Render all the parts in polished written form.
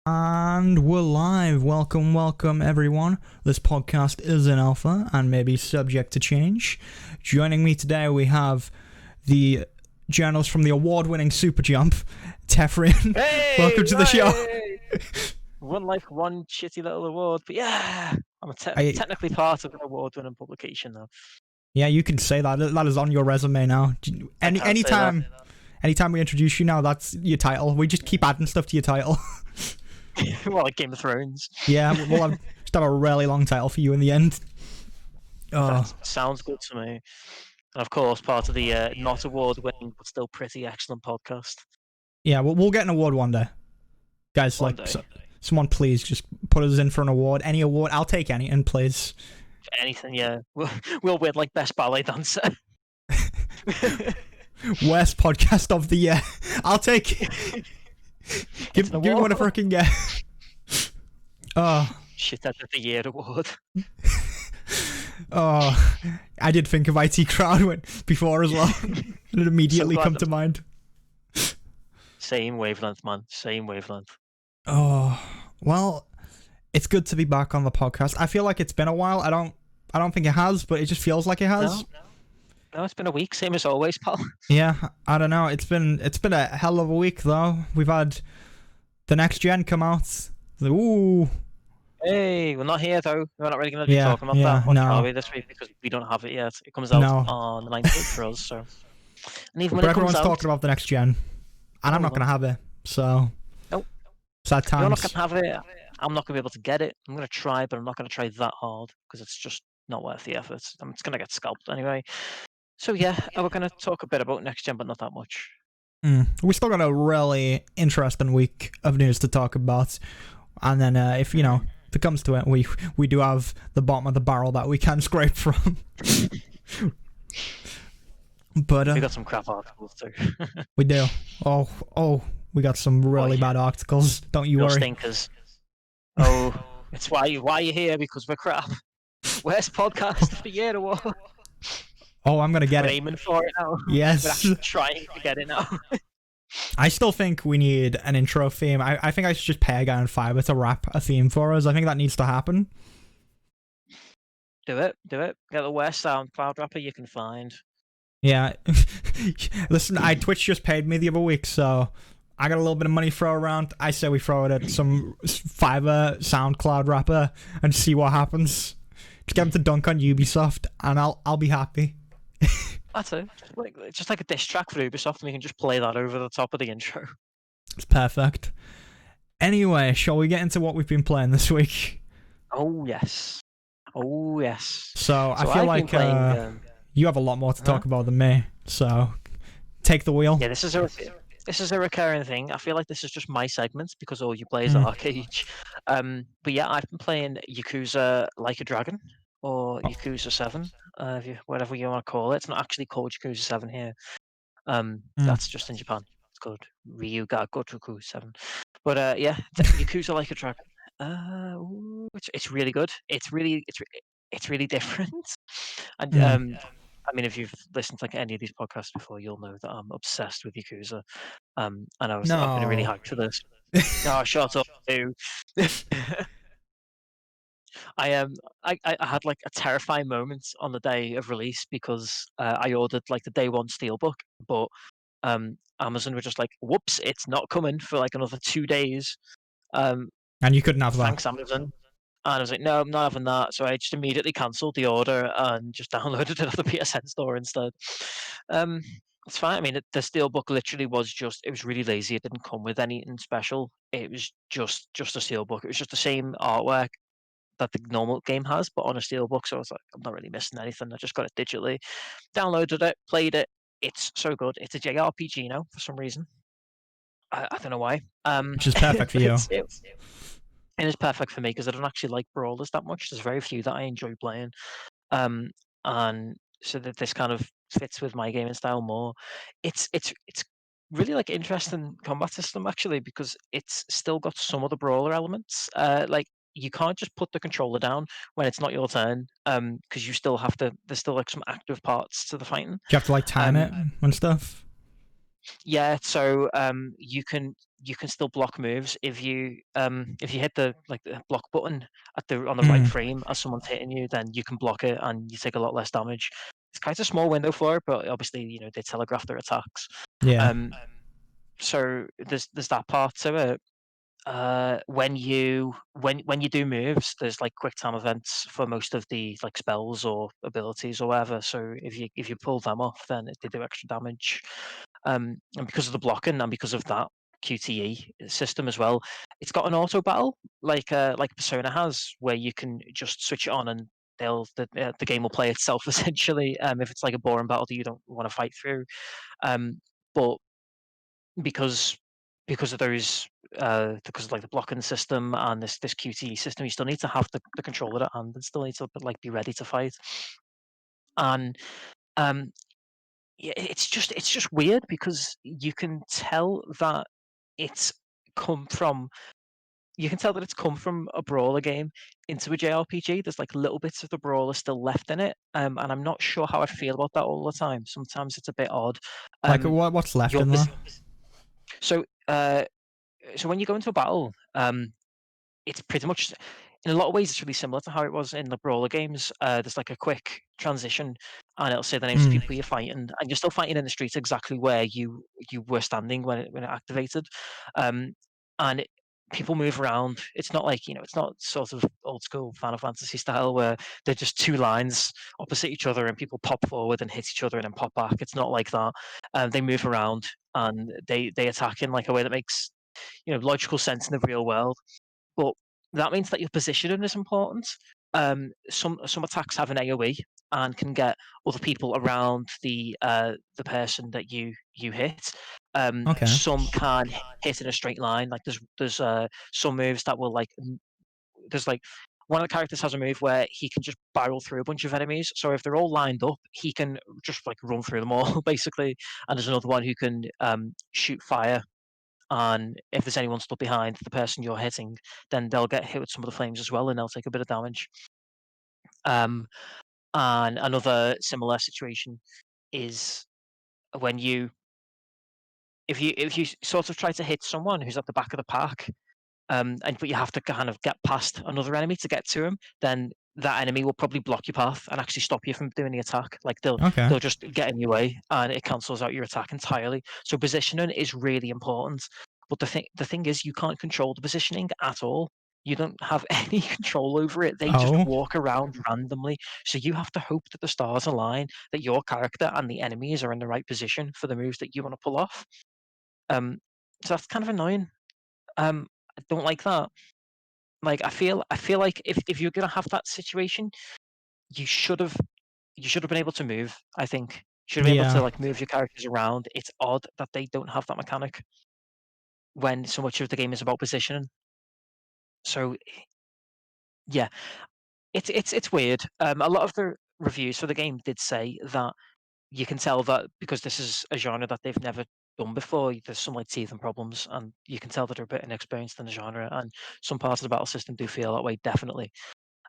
And we're live. Welcome, everyone. This podcast is in alpha and may be subject to change. Joining me today, we have the journalist from the award-winning Super Jump, Tefrin. Hey, Welcome to the show. One life, one shitty little award, but yeah, I'm technically part of an award-winning publication now. Yeah, you can say that. That is on your resume now. Anytime we introduce you now, that's your title. We just keep adding stuff to your title. Well, like Game of Thrones. Yeah, we'll just have a really long title for you in the end. That sounds good to me. And of course, part of the not award-winning but still pretty excellent podcast. Yeah, we'll get an award one day, guys. One day. Someone please just put us in for an award. Any award, I'll take any, and please. Anything, yeah. We'll win like best ballet dancer. Worst podcast of the year. I'll take it. Give me one if I can get. Shit out of the year award. I did think of IT Crowd before as well. It immediately come to mind. Same wavelength, man. Same wavelength. Oh, well, it's good to be back on the podcast. I feel like it's been a while. I don't think it has, but it just feels like it has. No, it's been a week, same as always, pal. Yeah, I don't know. It's been a hell of a week though. We've had the next gen come out. Ooh. Hey, we're not here though. We're not really going to be talking about that much, are we, this week, because we don't have it yet. It comes out on the 19th for us, so. And even when everyone's talking about the next gen, and I'm not going to have it, so. Nope. Sad times. You're not going to have it. I'm not going to be able to get it. I'm going to try, but I'm not going to try that hard because it's just not worth the effort. I'm just going to get scalped anyway. So yeah, we're going to talk a bit about next gen, but not that much. We still got a really interesting week of news to talk about, and then if it comes to it, we do have the bottom of the barrel that we can scrape from. But we got some crap articles too. We do. Oh, we got some really bad articles. Don't you worry. Stinkers. Oh, it's why you're here, because we're crap. Worst podcast of the year award. Oh, I'm gonna get it. Aiming for it now. Yes. We're actually trying to get it now. I still think we need an intro theme. I think I should just pay a guy on Fiverr to rap a theme for us. I think that needs to happen. Do it. Get the worst SoundCloud rapper you can find. Yeah. Listen, Twitch just paid me the other week, so I got a little bit of money to throw around. I say we throw it at some Fiverr SoundCloud rapper and see what happens. Just get him to dunk on Ubisoft, and I'll be happy. That's it. Just like a diss track for Ubisoft, and we can just play that over the top of the intro. It's perfect. Anyway, shall we get into what we've been playing this week? Oh yes. So I feel like you have a lot more to talk about than me. So take the wheel. Yeah, this is a recurring thing. I feel like this is just my segment because all you play is arcade. But yeah, I've been playing Yakuza Like a Dragon, or Yakuza 7, whatever you want to call it. It's not actually called Yakuza 7 here. That's just in Japan. It's called Ryuga Gotoku 7. But yeah, Yakuza Like a Dragon. It's really good. It's really different. And I mean, if you've listened to any of these podcasts before, you'll know that I'm obsessed with Yakuza. And I've been really hyped for this. No, shut up, dude. I had like a terrifying moment on the day of release because I ordered like the day one steelbook, but Amazon were just like, "Whoops, it's not coming for like another 2 days." And you couldn't have that. Thanks, Amazon. And I was like, no, I'm not having that. So I just immediately cancelled the order and just downloaded it on the PSN store instead. It's fine. I mean, the steelbook literally it was really lazy. It didn't come with anything special. It was just a steelbook. It was just the same artwork that the normal game has, but on a steelbook. So I was like, I'm not really missing anything. I just got it digitally, downloaded it, played it. It's so good. It's a JRPG now for some reason. I don't know why. Which is perfect for you. It is perfect for me because I don't actually like brawlers that much. There's very few that I enjoy playing, and so that this kind of fits with my gaming style more. It's really like interesting combat system actually, because it's still got some of the brawler elements. Like you can't just put the controller down when it's not your turn, because you still have to. There's still like some active parts to the fighting. You have to like time it and stuff. Yeah, so you you can still block moves if you hit the block button on the right Mm. frame as someone's hitting you, then you can block it and you take a lot less damage. It's quite a small window for it, but obviously they telegraph their attacks. Yeah. So there's that part to it. When you do moves, there's like quick time events for most of the like spells or abilities or whatever. So if you pull them off, then they do extra damage. And because of the blocking and because of that QTE system as well, it's got an auto battle like Persona has, where you can just switch it on and the game will play itself essentially. If it's like a boring battle that you don't want to fight through, but because of those because of like the blocking system and this QTE system, you still need to have the controller at hand and still need to like be ready to fight. And um, yeah, it's just weird because you can tell that it's come from a brawler game into a JRPG. There's like little bits of the brawler still left in it, and I'm not sure how I feel about that all the time. Sometimes it's a bit odd. Like what's left Your in there? so so when you go into a battle, it's pretty much, in a lot of ways, it's really similar to how it was in the brawler games. There's like a quick transition, and it'll say the names of Mm. people you're fighting, and you're still fighting in the streets exactly where you were standing when it activated. And people move around. It's not like it's not sort of old school Final Fantasy style where they're just two lines opposite each other and people pop forward and hit each other and then pop back. It's not like that. They move around and they attack in like a way that makes logical sense in the real world. But that means that your positioning is important. Some attacks have an AoE and can get other people around the person that you hit. Okay. Some can hit in a straight line. Like there's some moves that will there's like one of the characters has a move where he can just barrel through a bunch of enemies. So if they're all lined up, he can just like run through them all basically. And there's another one who can shoot fire, and if there's anyone stuck behind the person you're hitting, then they'll get hit with some of the flames as well, and they'll take a bit of damage. Um, and another similar situation is when if you sort of try to hit someone who's at the back of the pack, but you have to kind of get past another enemy to get to him, then that enemy will probably block your path and actually stop you from doing the attack. Like Okay. they'll just get in your way and it cancels out your attack entirely. So positioning is really important. But the thing is, you can't control the positioning at all. You don't have any control over it. They just Oh. walk around randomly. So you have to hope that the stars align, that your character and the enemies are in the right position for the moves that you want to pull off. Um, so that's kind of annoying. I don't like that. Like I feel like if you're gonna have that situation, you should have been able to move. I think you should have been able to Yeah. like move your characters around. It's odd that they don't have that mechanic when so much of the game is about positioning. So yeah, it's weird. A lot of the reviews for the game did say that you can tell that because this is a genre that they've never done before. There's some like teething problems, and you can tell that they're a bit inexperienced in the genre. And some parts of the battle system do feel that way, definitely.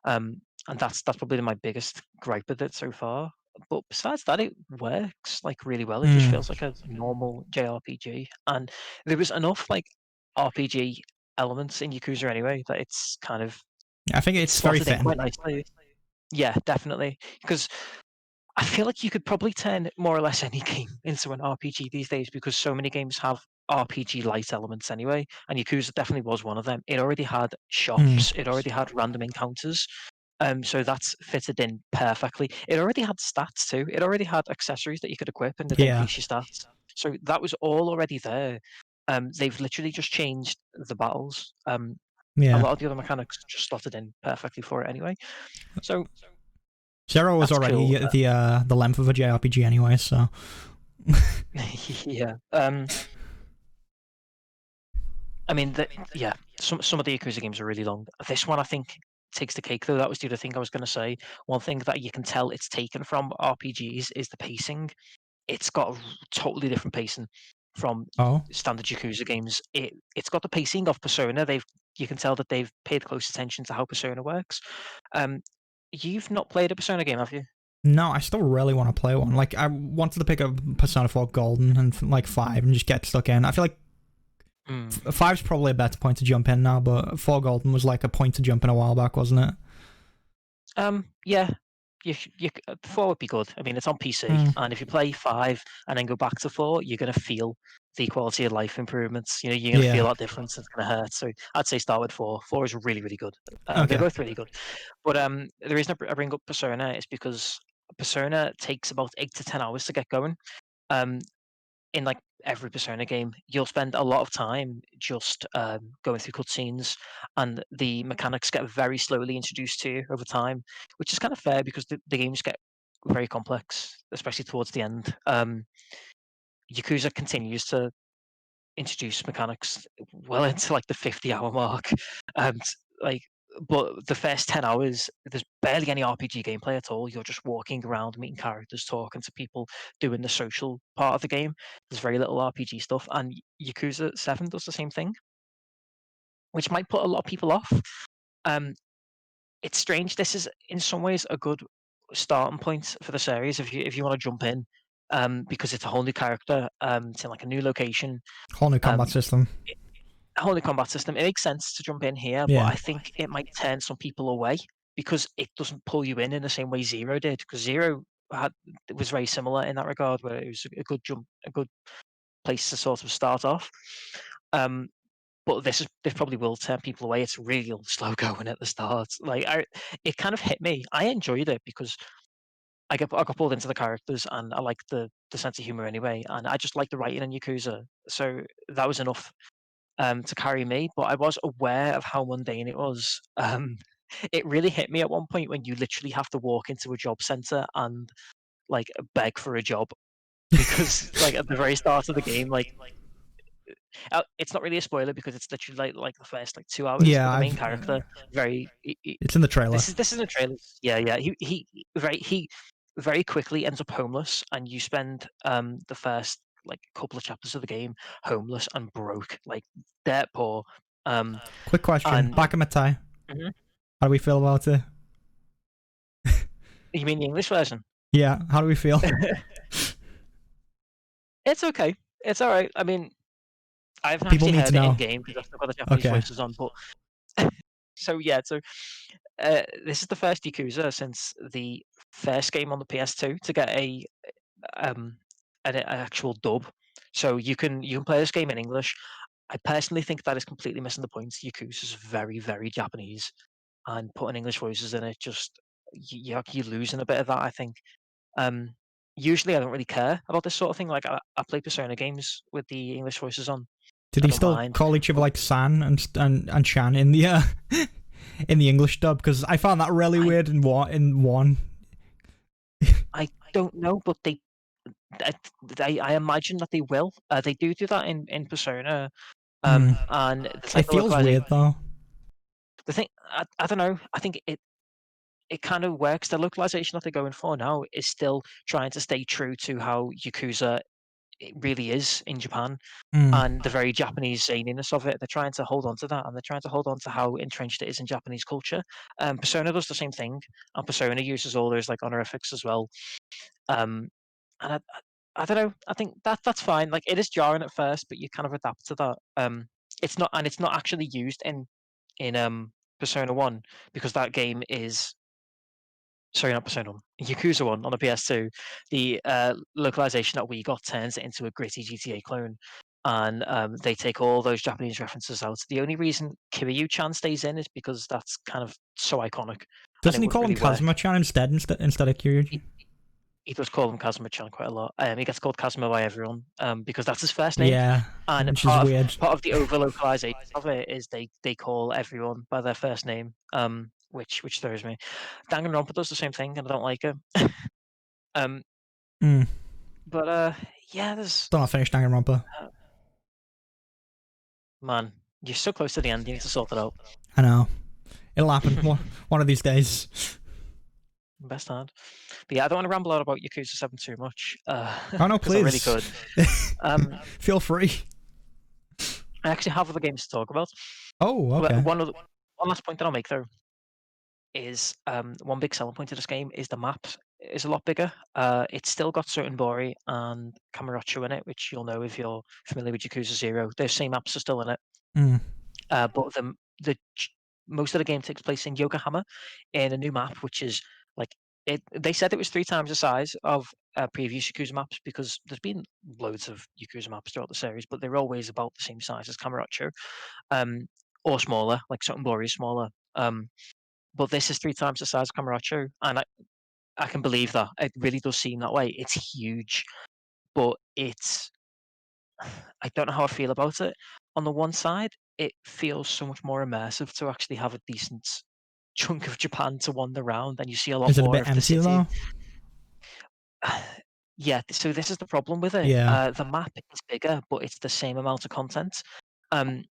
Um, and that's probably my biggest gripe with it so far. But besides that, it works like really well. It just Mm. feels like a normal JRPG, and there was enough like RPG elements in Yakuza anyway that it's kind of I think it's it's very slotted in thin. quite nicely. Yeah, definitely. Because I feel like you could probably turn more or less any game into an RPG these days because so many games have RPG light elements anyway, and Yakuza definitely was one of them. It already had Mm. shops, it already had random encounters, so that's fitted in perfectly. It already had stats too. It already had accessories that you could equip and that Yeah. increase your stats. So that was all already there. They've literally just changed the battles. A Yeah. lot of the other mechanics just slotted in perfectly for it anyway. So Zero was that's cool. already the length of a JRPG anyway, so Yeah. I mean, yeah, some of the Yakuza games are really long. This one, I think, takes the cake, though. That was the other thing I was going to say. One thing that you can tell it's taken from RPGs is the pacing. It's got a totally different pacing from oh. standard Yakuza games. It's got the pacing of Persona. You can tell that they've paid close attention to how Persona works. Um, you've not played a Persona game, have you? No, I still really want to play one. Like, I wanted to pick up Persona 4 Golden and like 5 and just get stuck in. I feel like Mm. 5's probably a better point to jump in now, but 4 Golden was like a point to jump in a while back, wasn't it? Yeah. 4 would be good. I mean, it's on PC, Mm. and if you play 5 and then go back to 4, you're gonna feel the quality of life improvements. You know, you're gonna Yeah. feel that difference. It's gonna hurt. So I'd say start with 4. 4 is really, really good. They're Okay. both really good. But the reason I bring up Persona is because Persona takes about 8 to 10 hours to get going. Um, in like every Persona game, you'll spend a lot of time just going through cutscenes, and the mechanics get very slowly introduced to you over time, which is kind of fair because the games get very complex, especially towards the end. Yakuza continues to introduce mechanics well into like the 50-hour mark. Um, like, but the first 10 hours, there's barely any RPG gameplay at all. You're just walking around, meeting characters, talking to people, doing the social part of the game. There's very little RPG stuff, and Yakuza 7 does the same thing, which might put a lot of people off. Um, it's strange. This is in some ways a good starting point for the series if you want to jump in, because it's a whole new character, it's in like a new location. Whole new combat Um, system. a whole new combat system. It makes sense to jump in here, but Yeah. I think it might turn some people away because it doesn't pull you in the same way Zero did. Because Zero was very similar in that regard, where it was a good jump, a good place to sort of start off. But this probably will turn people away. It's really slow going at the start. Like it kind of hit me. I enjoyed it because I got pulled into the characters, and I like the sense of humor anyway, and I just like the writing in Yakuza. So that was enough to carry me, but I was aware of how mundane it was. It really hit me at one point when you literally have to walk into a job center and like beg for a job because like at the very start of the game, like it's not really a spoiler because it's literally like the first like 2 hours. Yeah, But the main I've. character, very It's in the trailer. this is a trailer. Yeah. He very quickly ends up homeless, and you spend the first like couple of chapters of the game homeless and broke, like dirt poor. Quick question. And Bakamatai. Mhm. How do we feel about it? You mean the English version? Yeah, how do we feel? It's okay. It's all right. I mean, I haven't People actually need to heard it in know. game because I've still got the Japanese Okay. voices on. But so yeah, this is the first Yakuza since the first game on the PS2 to get um an actual dub. So you can play this game in English. I personally think that is completely missing the point. Yakuza is very, very Japanese, and putting English voices in it just you're losing a bit of that, I think. Um, Usually I don't really care about this sort of thing. Like I play Persona games with the English voices on. Did I he don't still mind. call each other But like San and Chan in the in the English dub? Because I found that really I weird in one. I don't know, but I, I imagine that they will. They do that in Persona. Hmm. And it's It like the feels localization. weird though. The thing I don't know. I think it kind of works. The localization that they're going for now is still trying to stay true to how Yakuza it really is in Japan, Hmm. and the very Japanese zaniness of it. They're trying to hold on to that, and they're trying to hold on to how entrenched it is in Japanese culture. Persona does the same thing, and Persona uses all those like honorifics as well. Um, and I don't know. I think that's fine. Like it is jarring at first, but you kind of adapt to that. It's not actually used in Persona One because that game is sorry, not Persona 1, Yakuza 1 on the PS2, the localization that we got turns it into a gritty GTA clone. And they take all those Japanese references out. The only reason Kiryu-chan stays in is because that's kind of so iconic, and Doesn't it he wouldn't call him really work. Kazuma-chan instead of Kiryu? He, he does call him Kazuma-chan quite a lot. He gets called Kazuma by everyone because that's his first name. Yeah, And which is weird. part of the over localization of it is they call everyone by their first name, which throws me. Danganronpa does the same thing, and I don't like it. Um, Hmm. But yeah, there's Still not finished Danganronpa. uh, man, you're so close to the end. You need to sort it out. I know. It'll happen one of these days. Best hand. But yeah, I don't want to ramble on about Yakuza 7 too much. Oh no, because I really please. could. Um, Feel free. I actually have other games to talk about. Oh, But okay. one last point that I'll make though is one big selling point of this game is the maps. is a lot bigger. It's still got Sotenbori and Kamurocho in it, which you'll know if you're familiar with Yakuza 0. Those same maps are still in it. Mm. But the most of the game takes place in Yokohama in a new map, which is like they said it was 3 times the size of previous Yakuza maps because there's been loads of Yakuza maps throughout the series, but they're always about the same size as Kamurocho, or smaller, like Sotenbori is smaller. But this is 3 times the size of Kamurocho, and I can believe that. It really does seem that way. It's huge, but it's I don't know how I feel about it. On the one side, it feels so much more immersive to actually have a decent chunk of Japan to wander around, and you see a lot Is it a more bit of the empty city. though? Yeah, so this is the problem with it. Yeah. The map is bigger, but it's the same amount of content. Um,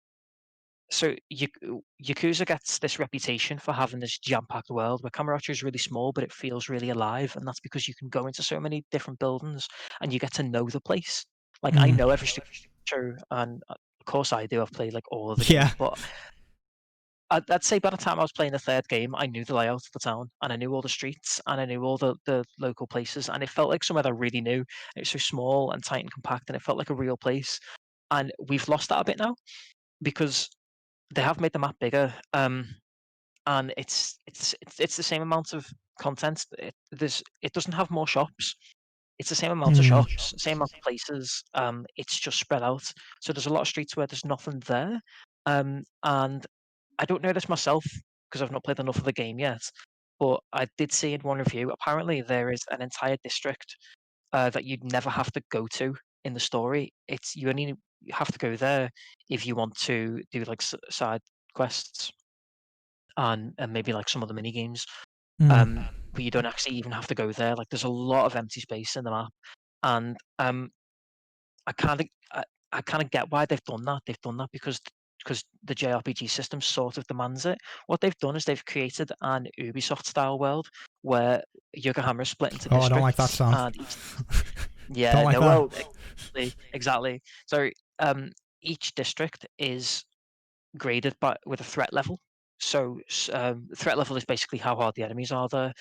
so Yakuza gets this reputation for having this jam-packed world where Kamurocho is really small, but it feels really alive, and that's because you can go into so many different buildings and you get to know the place. Like I Mm. know every structure, and of course I do. I've played like all of the Yeah. games, but I'd say by the time I was playing the third game, I knew the layout of the town, and I knew all the streets, and I knew all the local places, and it felt like somewhere that I really knew. It was so small and tight and compact, and it felt like a real place. And we've lost that a bit now because they have made the map bigger, and it's the same amount of content. It doesn't have more shops. It's the same amount of Mm. shops, same amount of places. It's just spread out. So there's a lot of streets where there's nothing there. And I don't know this myself because I've not played enough of the game yet. But I did see in one review, apparently there is an entire district that you'd never have to go to in the story. It's you only have to go there if you want to do like side quests and maybe like some of the mini games. Mm. But you don't actually even have to go there. Like there's a lot of empty space in the map, and I kind of I kind of get why they've done that. They've done that because the JRPG system sort of demands it. What they've done is they've created an Ubisoft style world where Yokohama is split into Oh, I don't like that districts, sound. and Don't yeah, like no, that. well, exactly. So each district is graded with a threat level. So threat level is basically how hard the enemies are there.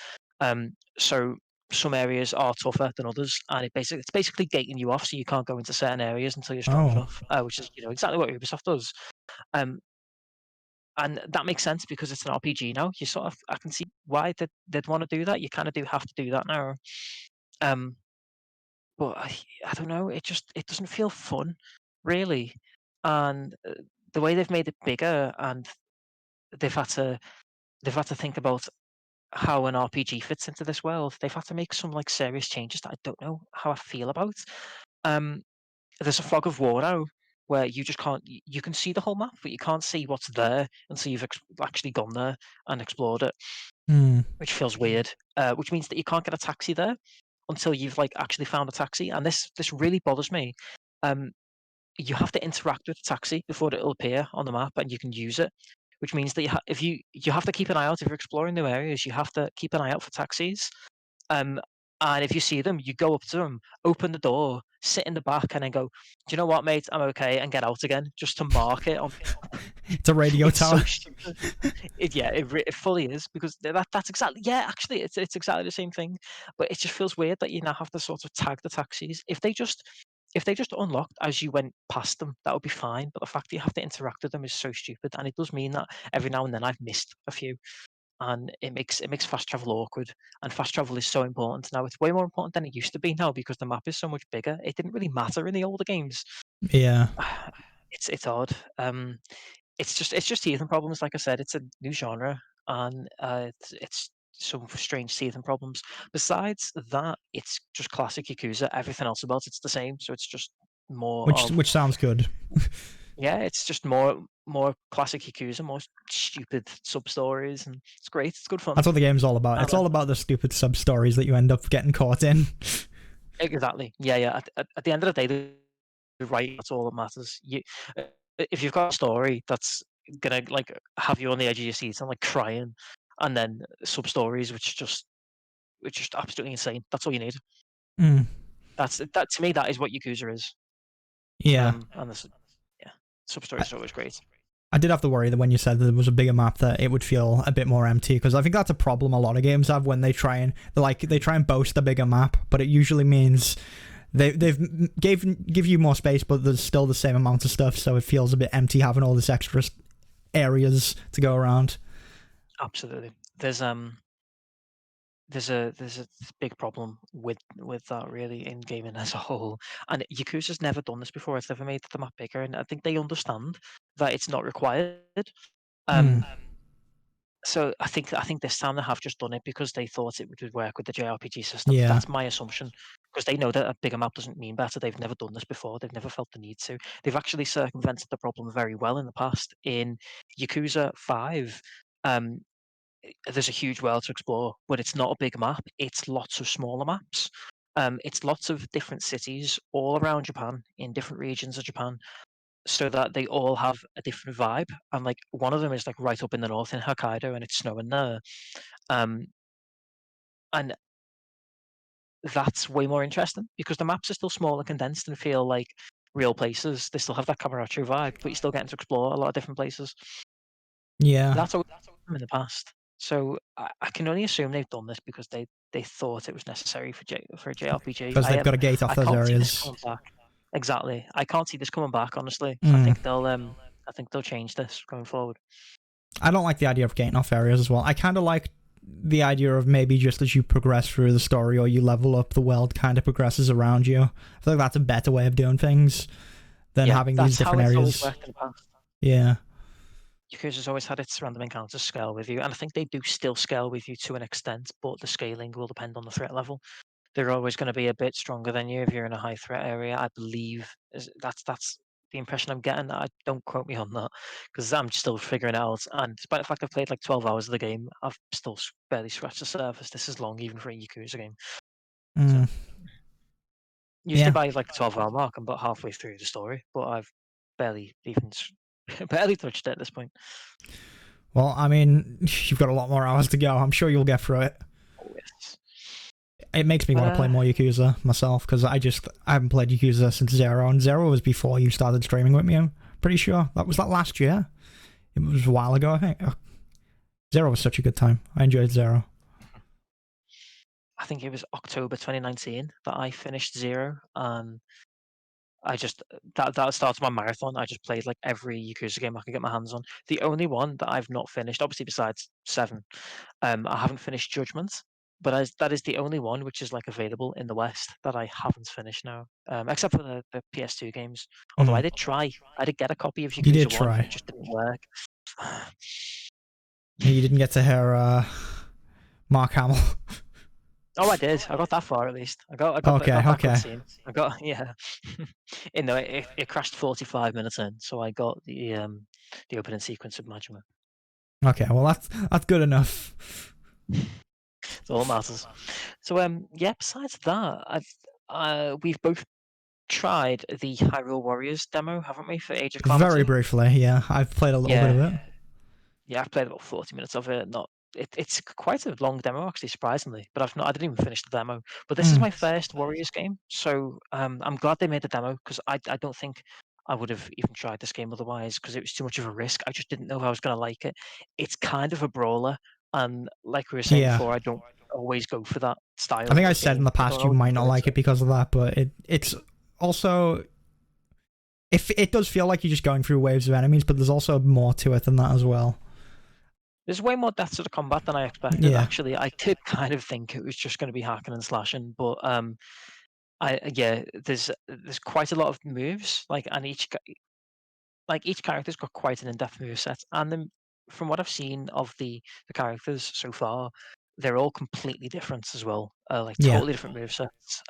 So some areas are tougher than others, and it's basically gating you off, so you can't go into certain areas until you're strong Oh. enough. Which is exactly what Ubisoft does. Um, and that makes sense because it's an RPG now. I can see why they'd want to do that. You kind of do have to do that now. Um, but I don't know. It doesn't feel fun, really. And the way they've made it bigger, and they've had to they've had to think about how an RPG fits into this world. They've had to make some like serious changes that I don't know how I feel about. Um, there's a fog of war now where you just can't. You can see the whole map, but you can't see what's there until you've actually gone there and explored it, Mm. which feels weird. Which means that you can't get a taxi there until you've like actually found a taxi, and this really bothers me. Um, you have to interact with the taxi before it'll appear on the map and you can use it, which means that if you have to keep an eye out if you're exploring new areas. You have to keep an eye out for taxis, um, and if you see them, you go up to them, open the door, sit in the back, and then go, "Do you know what, mate? I'm okay," and get out again just to mark it. It's a radio It's so tower. stupid. It fully is because that's exactly actually it's exactly the same thing, but it just feels weird that you now have to sort of tag the taxis. If they just unlocked as you went past them, that would be fine. But the fact that you have to interact with them is so stupid, and it does mean that every now and then I've missed a few, and it makes fast travel awkward. And fast travel is so important now. It's way more important than it used to be now because the map is so much bigger. It didn't really matter in the older games. Yeah. It's odd. It's just teething problems. Like I said, it's a new genre, and it's some strange teething problems. Besides that, it's just classic Yakuza. Everything else about it's the same. So it's just more Which of sounds good. it's just more classic Yakuza, more stupid sub stories, and it's great. It's good fun. That's what the game's all about. I It's like all about the stupid sub stories that you end up getting caught in. exactly. Yeah. At the end of the day, the right. That's all that matters. If you've got a story that's gonna like have you on the edge of your seat and like crying, and then sub stories which just absolutely insane. That's all you need. Mm. That to me, that is what Yakuza is. Yeah. And this, yeah, sub stories are always great. I did have to worry that when you said that there was a bigger map that it would feel a bit more empty, because I think that's a problem a lot of games have when they try and boast a bigger map, but it usually means they've give you more space, but there's still the same amount of stuff, so it feels a bit empty having all this extra areas to go around. Absolutely. There's a big problem with that really in gaming as a whole. And Yakuza's never done this before. It's never made the map bigger, and I think they understand that it's not required. Hmm. Um, so I think this time they have just done it because they thought it would work with the JRPG system. Yeah. That's my assumption, because they know that a bigger map doesn't mean better. They've never done this before. They've never felt the need to. They've actually circumvented the problem very well in the past. In Yakuza 5, um, there's a huge world to explore, but it's not a big map. It's lots of smaller maps. It's lots of different cities all around Japan, in different regions of Japan, so that they all have a different vibe. And like one of them is like right up in the north in Hokkaido, and it's snowing there. Um, and that's way more interesting because the maps are still small and condensed and feel like real places. They still have that Kamurocho vibe, but you're still getting to explore a lot of different places. Yeah. That's always in the past. So I can only assume they've done this because they thought it was necessary for a JRPG. Because they've got to gate off I those can't see this areas. coming back. Exactly. I can't see this coming back, honestly. Mm. I think they'll change this going forward. I don't like the idea of gating off areas as well. I kind of like the idea of maybe just as you progress through the story or you level up, the world kind of progresses around you. I feel like that's a better way of doing things than having these different that's how areas. it's always worked in the past. Yeah. Yakuza's always had its random encounters scale with you, and I think they do still scale with you to an extent, but the scaling will depend on the threat level. They're always going to be a bit stronger than you if you're in a high threat area. I believe that's the impression I'm getting. I don't quote me on that because I'm still figuring it out. And despite the fact I've played like 12 hours of the game, I've still barely scratched the surface. This is long even for a Yakuza game. So Mm. usually Yeah. by like the 12-hour mark, I'm about halfway through the story, but I've barely even barely touched it at this point. Well, I mean, you've got a lot more hours to go. I'm sure you'll get through it. Oh, yes. It makes me want to play more Yakuza myself because I haven't played Yakuza since Zero, and Zero was before you started streaming with me. I'm pretty sure that was last year. It was a while ago, I think. Zero was such a good time. I enjoyed Zero. I think it was October 2019 that I finished Zero. I just that started my marathon. I just played like every Yakuza game I could get my hands on. The only one that I've not finished, obviously besides 7, I haven't finished Judgment, but that is the only one which is like available in the West that I haven't finished now, except for the PS2 games. Although I did try, I did get a copy of You did Yakuza 1, try. it just didn't work. You didn't get to hear Mark Hamill. Oh, I did. I got that far at least. I got Okay, that okay. cutscene. Yeah. It crashed 45 minutes in, so I got the opening sequence of Majima. Okay, well that's good enough. It's all that matters. So yeah. Besides that, we've both tried the Hyrule Warriors demo, haven't we, for Age of Calamity? Very briefly, yeah. I've played a little bit of it. Yeah, I've played about 40 minutes of it. It's quite a long demo, actually, surprisingly. But I didn't even finish the demo. But this is my first Warriors game, so I'm glad they made the demo because I don't think I would have even tried this game otherwise because it was too much of a risk. I just didn't know if I was going to like it. It's kind of a brawler, and like we were saying before, I don't always go for that style. I think I said in the past you might not like it because of that, but it's also it does feel like you're just going through waves of enemies, but there's also more to it than that as well. There's way more depth to the combat than I expected. Actually, I did kind of think it was just going to be hacking and slashing, but there's quite a lot of moves, and each character's got quite an in-depth move set, and then from what I've seen of the characters so far, they're all completely different as well, totally different move sets.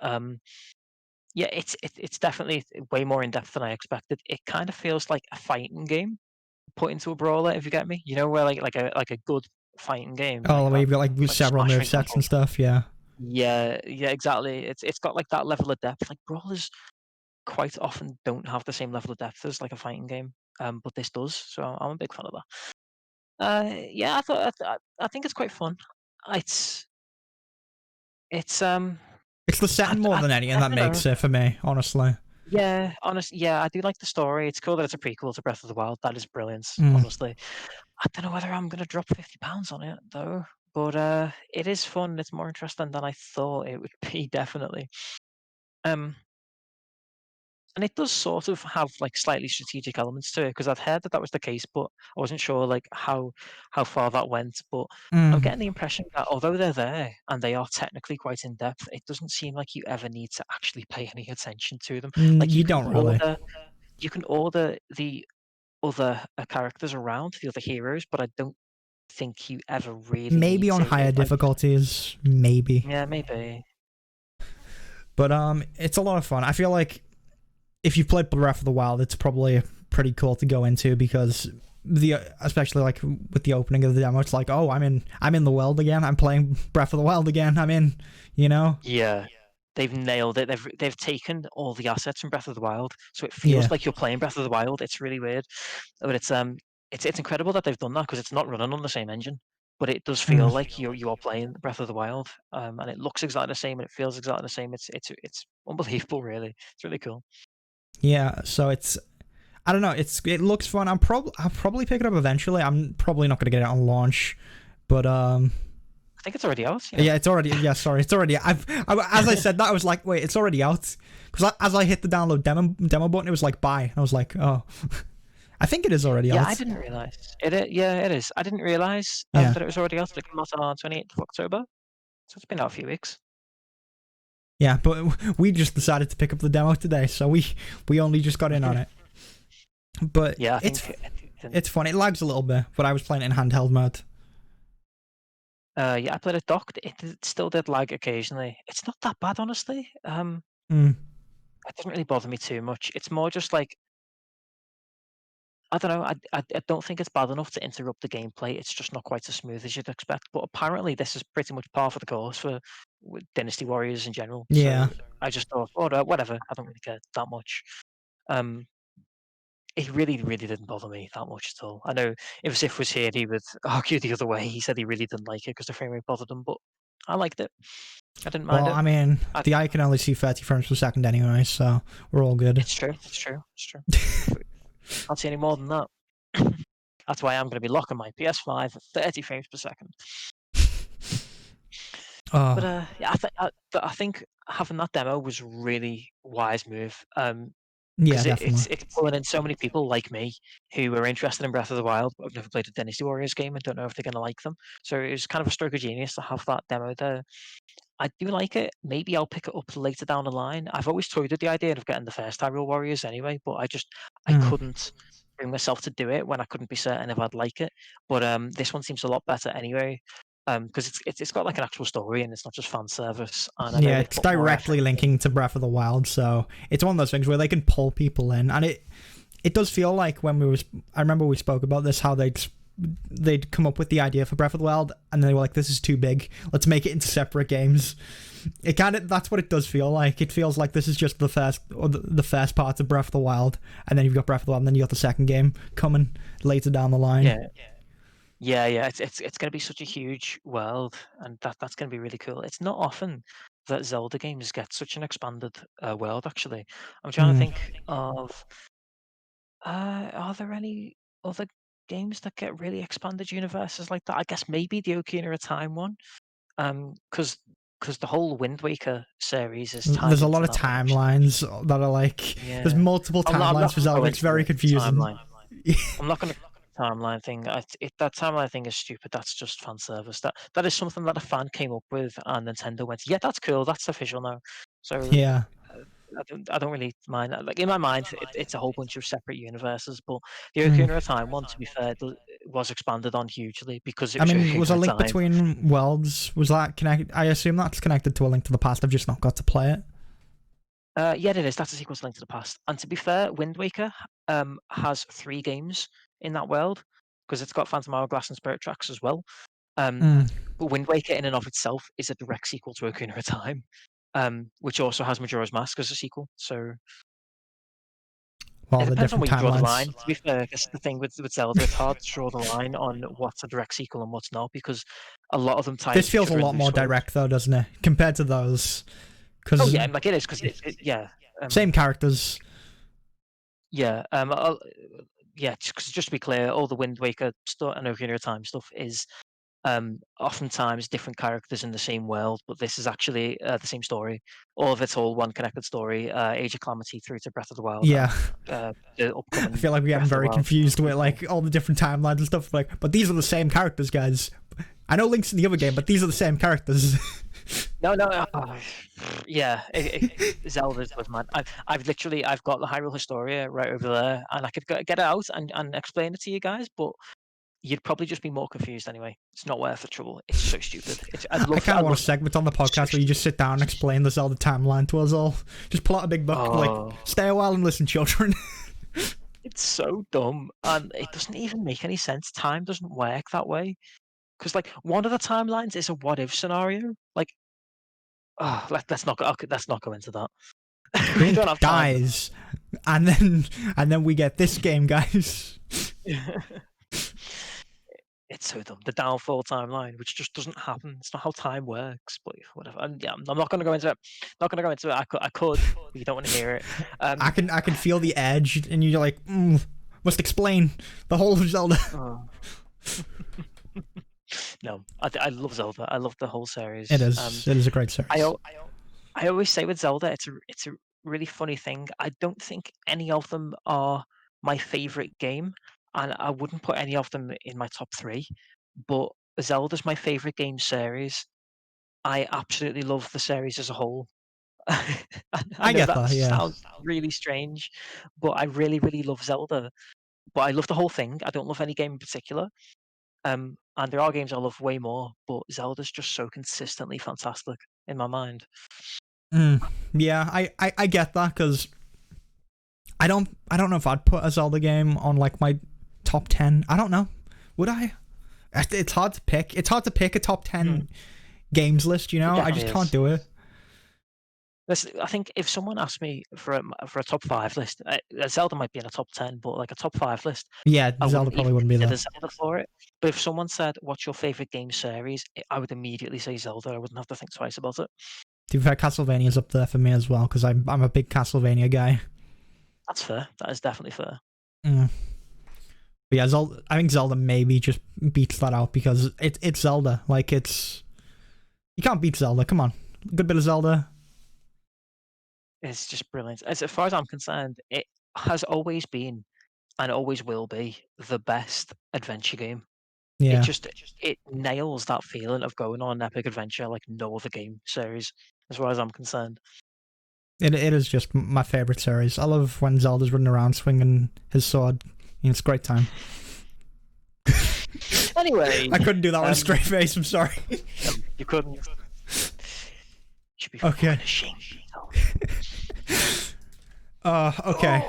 Yeah, it's definitely way more in depth than I expected. It kind of feels like a fighting game put into a brawler, if you get me. You know, where like a good fighting game. Oh, where you've got like several Smash, move sets and stuff. Yeah. Yeah, exactly. It's got like that level of depth. Like brawlers quite often don't have the same level of depth as like a fighting game, but this does. So I'm a big fan of that. Yeah, I think it's quite fun. It's It's the setting more than anything that makes it for me, honestly. Yeah, honestly, yeah, I do like the story. It's cool that it's a prequel to Breath of the Wild. That is brilliant, Mm. honestly. I don't know whether I'm gonna drop £50 on it though, but it is fun. It's more interesting than I thought it would be, definitely. Um, and it does sort of have like slightly strategic elements to it because I'd heard that that was the case, but I wasn't sure like how far that went. But I'm Mm. getting the impression that although they're there and they are technically quite in depth, it doesn't seem like you ever need to actually pay any attention to them. Like You don't really. you can order the other characters around, the other heroes, but I don't think you ever really need Maybe on to. higher Like, difficulties, maybe. yeah, maybe. But it's a lot of fun. I feel like if you've played Breath of the Wild, it's probably pretty cool to go into because especially like with the opening of the demo, it's like, oh, I'm in the world again. I'm playing Breath of the Wild again. I'm in, you know. Yeah, they've nailed it. They've taken all the assets from Breath of the Wild, so it feels Yeah. like you're playing Breath of the Wild. It's really weird, but it's incredible that they've done that because it's not running on the same engine, but it does feel Mm. like you are playing Breath of the Wild, and it looks exactly the same and it feels exactly the same. It's unbelievable, really. It's really cool. Yeah. So it's I don't know. It looks fun. I'll probably pick it up eventually. I'm probably not gonna get it on launch, but I think it's already out. yeah, it's already. Yeah, sorry, it's already. As I said that, I was like, wait, it's already out. Because as I hit the download demo button, it was like buy. And I was like, oh, I think it is already Yeah, out. I didn't realize it. Yeah, it is. I didn't realize Yeah, that it was already out. It came out on 28th of October, so it's been out a few weeks. yeah, but we just decided to pick up the demo today, so we only just got in on it. But Yeah, I it's fun. It lags a little bit, but I was playing it in handheld mode. yeah, I played it docked. Still did lag occasionally. It's not that bad, honestly. Mm. It doesn't really bother me too much. It's more just like I don't know. I don't think it's bad enough to interrupt the gameplay. It's just not quite as smooth as you'd expect. But apparently, this is pretty much par for the course for Dynasty Warriors in general. Yeah. So I just thought, oh, no, whatever. I don't really care that much. Um, it really, really didn't bother me that much at all. I know if Ziff was here, he would argue the other way. He said he really didn't like it because the frame rate bothered him, but I liked it. I didn't mind Well, it. I mean, I, the eye can only see 30 frames per second anyway, so we're all good. it's true. It's true. It's true. Can't see any more than that. That's why I'm going to be locking my PS5 at 30 frames per second. But Oh, yeah, I think having that demo was really wise move. yeah, Because definitely. it's pulling in so many people like me who are interested in Breath of the Wild, but have never played a Dynasty Warriors game and don't know if they're going to like them. So it was kind of a stroke of genius to have that demo there. I do like it. Maybe I'll pick it up later down the line. I've always toyed with the idea of getting the first Hyrule Warriors anyway, but I Mm. couldn't bring myself to do it when I couldn't be certain if I'd like it. But this one seems a lot better anyway. Because it's got like an actual story and it's not just fan service. And I know Yeah, they've it's put more effort. directly linking to Breath of the Wild, so it's one of those things where they can pull people in, and it does feel like I remember we spoke about this, how they'd come up with the idea for Breath of the Wild, and they were like, this is too big, let's make it into separate games. It kind of that's what it does feel like. It feels like this is just the first part of Breath of the Wild, and then you've got Breath of the Wild, and then you got the second game coming later down the line. Yeah. Yeah. It's going to be such a huge world, and that's going to be really cool. It's not often that Zelda games get such an expanded world. Actually, I'm trying to Mm. think of. Are there any other games that get really expanded universes like that? I guess maybe the Ocarina of Time one. Because the whole Wind Waker series is tied There's a lot into of that one. Which, timelines that are like there's yeah, multiple I'm timelines not for going to go Zelda. It's into very the confusing. timeline. I'm not going to timeline thing. That timeline thing is stupid. That's just fan service. That is something that a fan came up with, and Nintendo went, "Yeah, that's cool. That's official now." So Yeah. I don't really mind that. Like in my mind, it's a whole bunch of separate universes. But the Mm. Ocarina of Time one, to be fair, was expanded on hugely because it I was mean, was Ocarina A of Link Time. Between Worlds, was that connected? I assume that's connected to A Link to the Past. I've just not got to play it. Yeah, it is. That's a sequel to Link to the Past. And to be fair, Wind Waker has 3 games in that world because it's got Phantom Hourglass and Spirit Tracks as well. Um, Mm. but Wind Waker in and of itself is a direct sequel to Ocarina of Time, which also has Majora's Mask as a sequel. So All it the depends on different where you draw the timelines. line. To be fair, I guess the thing with Zelda, it's hard to draw the line on what's a direct sequel and what's not because a lot of them tie This into each feels a other in lot more loose ways. direct, though, doesn't it, compared to those? Oh Because yeah, like it is because yeah. Same characters. Yeah. Yeah. Just to be clear, all the Wind Waker stuff and Ocarina of Time stuff is oftentimes different characters in the same world, but this is actually the same story. All of it's all one connected story. Age of Calamity through to Breath of the Wild. Yeah. And, the upcoming. I feel like we're getting very confused with like all the different timelines and stuff. Like, but these are the same characters, guys. I know Link's in the other game, but these are the same characters. No. Yeah, Zelda's was mad. I've got the Hyrule Historia right over there, and I could get it out and explain it to you guys, but you'd probably just be more confused anyway. It's not worth the trouble. It's so stupid. I kind of want a segment on the podcast where you just sit down and explain the Zelda timeline to us all. Just pull out a big book, like, stay a while and listen, children. It's so dumb, and it doesn't even make any sense. Time doesn't work that way. Because, like, one of the timelines is a what-if scenario. Like, let's not go into that. We don't have time. Dies, and then we get this game, guys. It's so dumb. The downfall timeline, which just doesn't happen. It's not how time works. But whatever. And yeah, I'm not going to go into it. I could, but you don't want to hear it. I can feel the edge, and you're like, must explain the whole of Zelda. No, I love Zelda. I love the whole series. It is. It is a great series. I always say with Zelda, it's a really funny thing. I don't think any of them are my favorite game, and I wouldn't put any of them in my top 3. But Zelda's my favorite game series. I absolutely love the series as a whole. I get that. Yeah, sounds really strange, but I really, really love Zelda. But I love the whole thing. I don't love any game in particular. And there are games I love way more, but Zelda's just so consistently fantastic in my mind. Yeah, I get that, because I don't know if I'd put a Zelda game on like my top 10. I don't know. Would I? It's hard to pick. It's hard to pick a top 10 games list, you know? I just can't do it. I think if someone asked me for a top 5 list, Zelda might be in a top 10, but like a top 5 list, yeah, Zelda probably wouldn't be there. Zelda for it. But if someone said, "What's your favorite game series?" I would immediately say Zelda. I wouldn't have to think twice about it. To be fair, Castlevania's up there for me as well, because I'm a big Castlevania guy. That's fair. That is definitely fair. But yeah, I think Zelda maybe just beats that out, because it's Zelda. Like, you can't beat Zelda. Come on, good bit of Zelda. It's just brilliant. As far as I'm concerned, it has always been and always will be the best adventure game. Yeah. It nails that feeling of going on an epic adventure like no other game series, as far as I'm concerned. It is just my favorite series. I love when Zelda's running around swinging his sword. It's a great time. Anyway, I couldn't do that with a straight face. I'm sorry. No, you couldn't. You should be okay. Ashamed. Okay.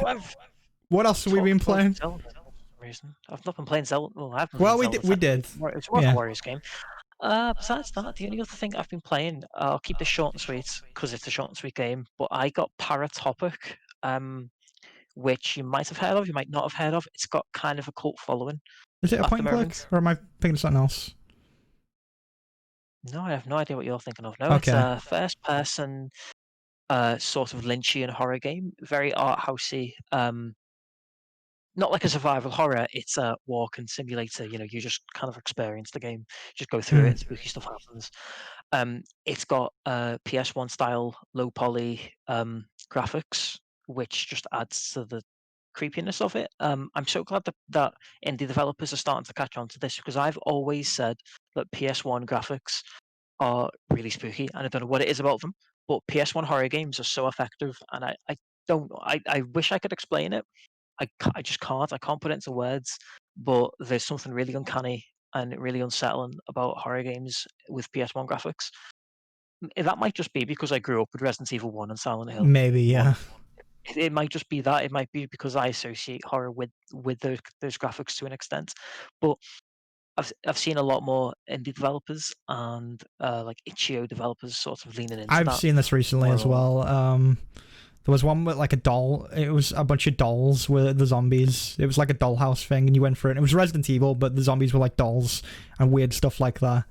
What else have we been playing? Zelda, for some reason. I've not been playing Zelda. Well, we did. It's a Warriors game. Besides that, the only other thing I've been playing, I'll keep this short and sweet because it's a short and sweet game. But I got Paratopic, which you might have heard of, you might not have heard of. It's got kind of a cult following. Is it a point and click, or am I thinking of something else? No, I have no idea what you're thinking of. No, okay. It's a first-person sort of Lynchian horror game, very art housey. Not like a survival horror. It's a walk-in simulator. You know, you just kind of experience the game, just go through it, and spooky stuff happens. It's got PS1 style low poly graphics, which just adds to the creepiness of it. I'm so glad that indie developers are starting to catch on to this, because I've always said that PS1 graphics are really spooky, and I don't know what it is about them, but PS1 horror games are so effective, and I wish I could explain it. I just can't. I can't put it into words, but there's something really uncanny and really unsettling about horror games with PS1 graphics. That might just be because I grew up with Resident Evil 1 and Silent Hill. Maybe, yeah. It might just be that. It might be because I associate horror with those graphics to an extent. But I've seen a lot more indie developers and like itch.io developers sort of leaning into that. I've seen this recently as well. There was one with like a doll. It was a bunch of dolls with the zombies. It was like a dollhouse thing, and you went for it. It was Resident Evil, but the zombies were like dolls and weird stuff like that.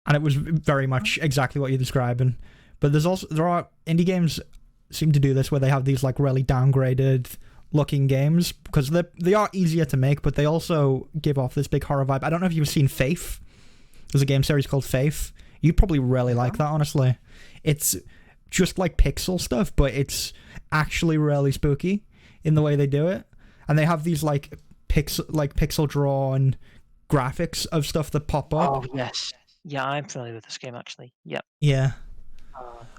And it was very much exactly what you're describing. But there are indie games seem to do this where they have these like really downgraded looking games because they are easier to make, but they also give off this big horror vibe. I don't know if you've seen Faith. There's a game series called Faith. You'd probably really like that, honestly. It's just like pixel stuff, but it's actually really spooky in the way they do it. And they have these like pixel drawn graphics of stuff that pop up. Oh yes, yeah, I'm familiar with this game actually. Yep. Yeah.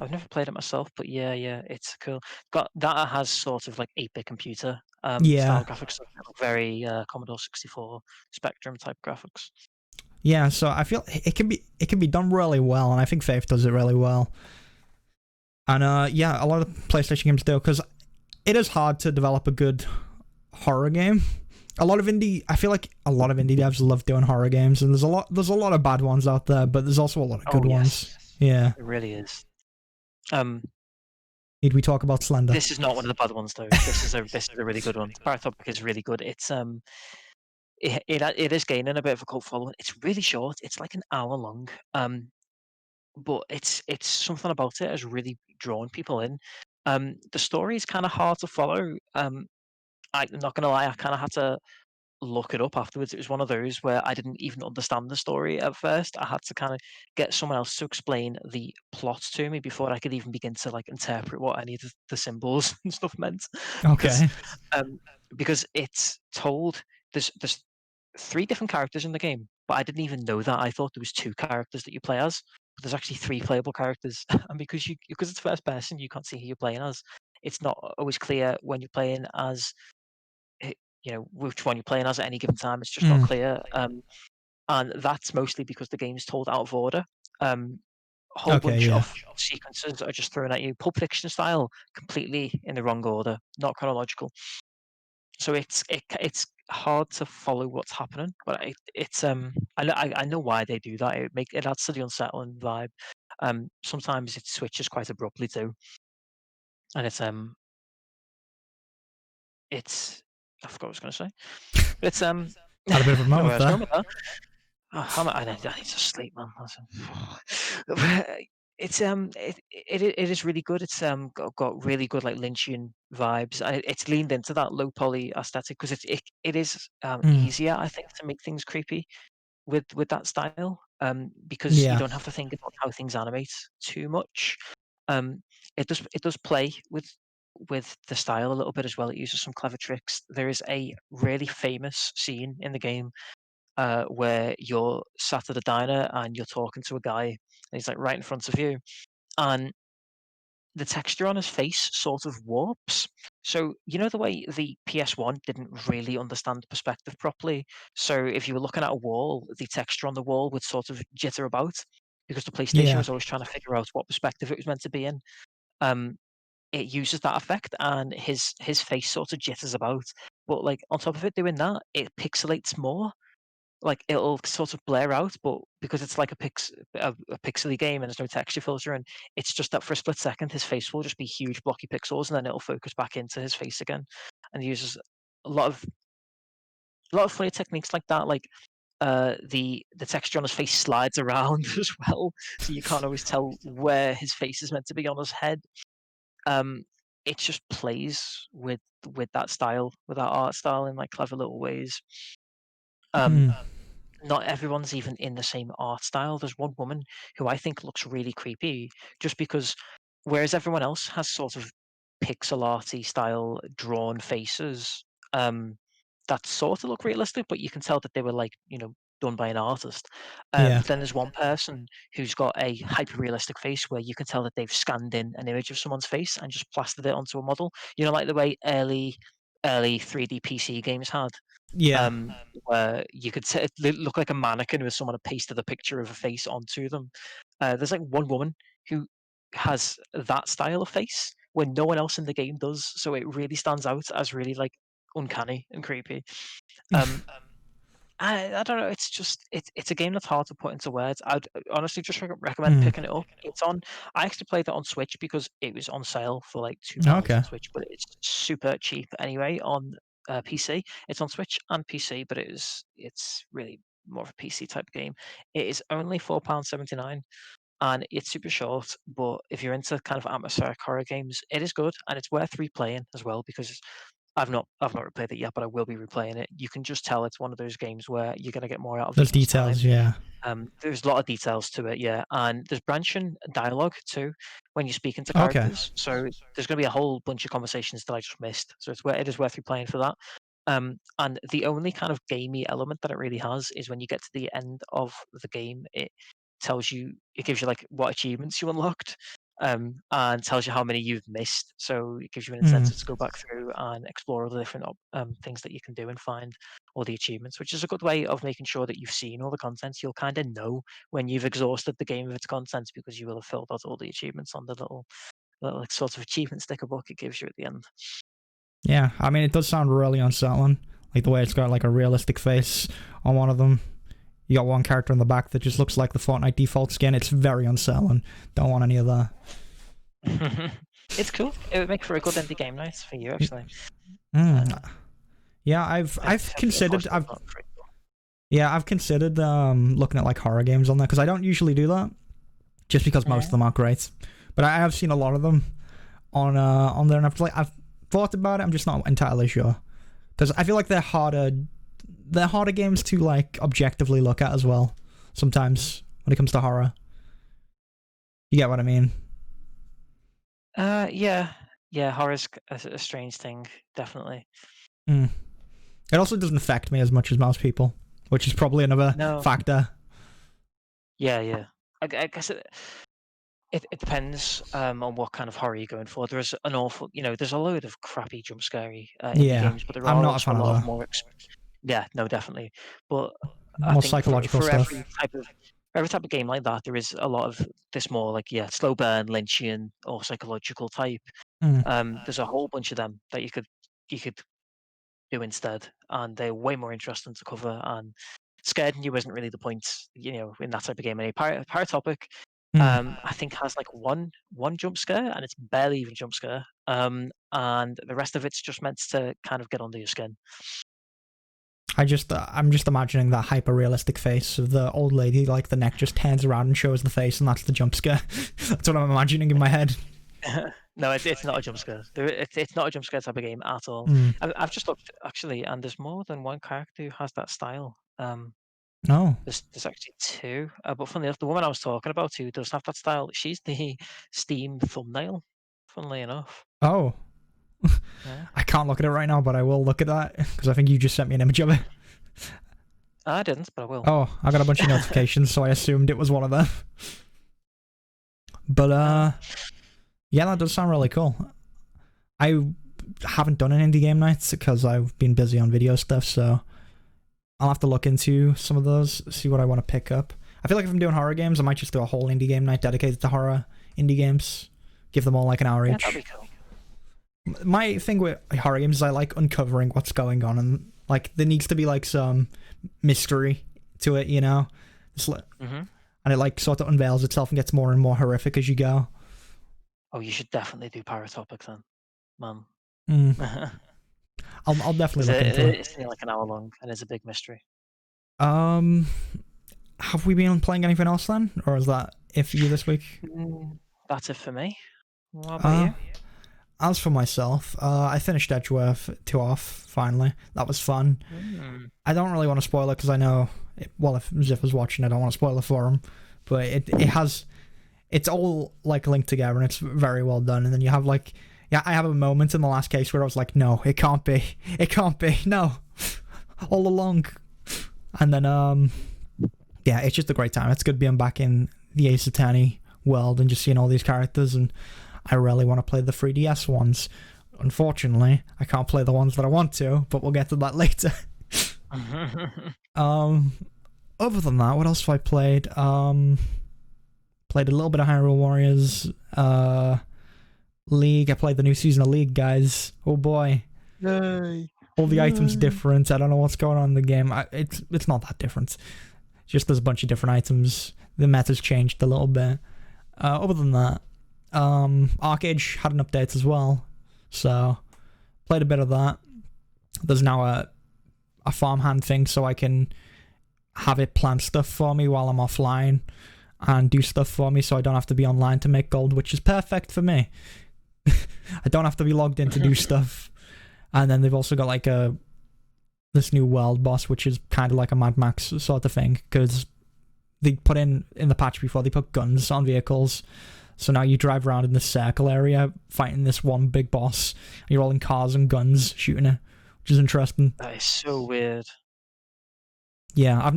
I've never played it myself, but yeah, it's cool. Got that has sort of like 8-bit computer Yeah. style graphics, very Commodore 64 Spectrum type graphics. Yeah, so I feel it can be done really well, and I think Faith does it really well. And yeah, a lot of PlayStation games do, because it is hard to develop a good horror game. I feel like a lot of indie devs love doing horror games, and there's a lot of bad ones out there, but there's also a lot of good ones. Yeah, it really is. Need we talk about Slender? This is not one of the bad ones though. This is a really good one. Paratopic is really good. It's it is gaining a bit of a cult following. It's really short. It's like an hour long. But it's something about it has really drawn people in. The story is kind of hard to follow. I'm not gonna lie, I kind of had to look it up afterwards. It was one of those where I didn't even understand the story at first. I had to kind of get someone else to explain the plot to me before I could even begin to like interpret what any of the symbols and stuff meant. Okay. Because it's told there's 3 different characters in the game, but I didn't even know that. I thought there was 2 characters that you play as, but there's actually 3 playable characters. And because it's first person, you can't see who you're playing as. It's not always clear when you're playing as which one you're playing as at any given time. It's just not clear. And that's mostly because the game's told out of order. A whole bunch of sequences are just thrown at you, Pulp Fiction style, completely in the wrong order, not chronological. So it's hard to follow what's happening, but I know why they do that. It adds to the unsettling vibe. Sometimes it switches quite abruptly too, and it's I forgot what I was going to say. It's Had a bit of a moment there. I need to sleep, man. It's it is really good. It's got really good like Lynchian vibes. It's leaned into that low poly aesthetic because it is easier, I think, to make things creepy with that style. Because you don't have to think about how things animate too much. It does play with the style a little bit as well. It uses some clever tricks. There is a really famous scene in the game where you're sat at a diner and you're talking to a guy, and he's like right in front of you, and the texture on his face sort of warps. So you know the way the PS1 didn't really understand perspective properly. So if you were looking at a wall, the texture on the wall would sort of jitter about because the PlayStation was always trying to figure out what perspective it was meant to be in. It uses that effect, and his face sort of jitters about. But like on top of it doing that, it pixelates more. Like it'll sort of blur out, but because it's like a pixely game and there's no texture filter, and it's just that for a split second his face will just be huge blocky pixels, and then it'll focus back into his face again. And he uses a lot of funny techniques like that, like the texture on his face slides around as well, so you can't always tell where his face is meant to be on his head. It just plays with that style, with that art style in like clever little ways. Not everyone's even in the same art style. There's one woman who I think looks really creepy just because whereas everyone else has sort of pixel arty style drawn faces, that sort of look realistic, but you can tell that they were like, done by an artist. Then there's one person who's got a hyper realistic face where you can tell that they've scanned in an image of someone's face and just plastered it onto a model. Like the way early 3D PC games had. Where you could look like a mannequin with someone had pasted a picture of a face onto them. There's like one woman who has that style of face when no one else in the game does, so it really stands out as really like uncanny and creepy. I don't know. It's just it's a game that's hard to put into words. I'd honestly just recommend picking it up. I actually played it on Switch because it was on sale for like £2 on Switch, but it's super cheap anyway on PC. It's on Switch and PC, but it's really more of a PC type game. It is only £4.79, and it's super short. But if you're into kind of atmospheric horror games, it is good, and it's worth replaying as well because I've not replayed it yet, but I will be replaying it. You can just tell it's one of those games where you're gonna get more out of Those it each time. details, yeah. There's a lot of details to it, yeah, and there's branching dialogue too when you're speaking to Okay. characters. So there's going to be a whole bunch of conversations that I just missed. So it is worth replaying for that. And the only kind of gamey element that it really has is when you get to the end of the game, it gives you like what achievements you unlocked, and tells you how many you've missed. So it gives you an incentive to go back through and explore all the different things that you can do and find all the achievements, which is a good way of making sure that you've seen all the content. You'll kind of know when you've exhausted the game of its contents because you will have filled out all the achievements on the little like, sort of achievement sticker book it gives you at the end. Yeah, I mean, it does sound really unsettling. Like the way it's got like a realistic face on one of them. You got one character in the back that just looks like the Fortnite default skin. It's very unsettling. Don't want any of that. It's cool. It would make for a good indie game night for you, actually. Yeah, I've considered I've considered looking at like horror games on there because I don't usually do that, just because most of them aren't great. But I have seen a lot of them on there, and I've thought about it. I'm just not entirely sure because I feel like they're harder games to like objectively look at as well. Sometimes when it comes to horror, you get what I mean? Yeah. Horror's a strange thing, definitely. It also doesn't affect me as much as most people, which is probably another factor. Yeah. I guess it depends on what kind of horror you're going for. There's an awful, there's a load of crappy jump scary indie games, but there are also a lot of more. Yeah, no, definitely. But I more think psychological for stuff. every type of game like that, there is a lot of this more like slow burn, Lynchian, or psychological type. There's a whole bunch of them that you could do instead, and they're way more interesting to cover. And scaring you isn't really the point, in that type of game. And Paratopic, I think has like one jump scare, and it's barely even jump scare. And the rest of it's just meant to kind of get under your skin. I'm just imagining that hyper realistic face of the old lady, like the neck just turns around and shows the face, and that's the jump scare. That's what I'm imagining in my head. No, it's not a jump scare. It's not a jump scare type of game at all. I've just looked actually, and there's more than one character who has that style. There's actually two. But funnily enough, the woman I was talking about who does have that style, she's the Steam thumbnail. Funnily enough. Oh. Yeah. I can't look at it right now, but I will look at that because I think you just sent me an image of it. I didn't, but I will. Oh, I got a bunch of notifications, so I assumed it was one of them. But yeah, that does sound really cool. I haven't done an indie game night because I've been busy on video stuff, so I'll have to look into some of those, see what I want to pick up. I feel like if I'm doing horror games, I might just do a whole indie game night dedicated to horror indie games. Give them all like an hour each. That'd be cool. My thing with horror games is I like uncovering what's going on, and like there needs to be like some mystery to it, It's like, and it like sort of unveils itself and gets more and more horrific as you go. Oh, you should definitely do Paratopic then, man. I'll definitely look into it. It's like an hour long, and it's a big mystery. Have we been playing anything else then, or is that it for you this week? That's it for me. What about you? As for myself, I finished Edgeworth 2 off, finally. That was fun. I don't really want to spoil it because I know, if Ziff was watching, I don't want to spoil it for him. But it's all like linked together and it's very well done. And then you have like, I have a moment in the last case where I was like, no, it can't be, no, all along. And then, it's just a great time. It's good being back in the Ace Attorney world and just seeing all these characters, and I really want to play the 3DS ones. Unfortunately, I can't play the ones that I want to, but we'll get to that later. Other than that, what else have I played? Played a little bit of Hyrule Warriors. League. I played the new season of League, guys. Oh boy. Yay. All the items different. I don't know what's going on in the game. It's not that different. Just there's a bunch of different items. The meta's changed a little bit. Other than that, Arcade had an update as well, so played a bit of that. There's now a farmhand thing, so I can have it plant stuff for me while I'm offline, and do stuff for me, so I don't have to be online to make gold, which is perfect for me. I don't have to be logged in to do stuff. And then they've also got like this new world boss, which is kind of like a Mad Max sort of thing, because they put in the patch before, they put guns on vehicles. So now you drive around in this circle area fighting this one big boss. You're all in cars and guns shooting it, which is interesting. That is so weird. Yeah, I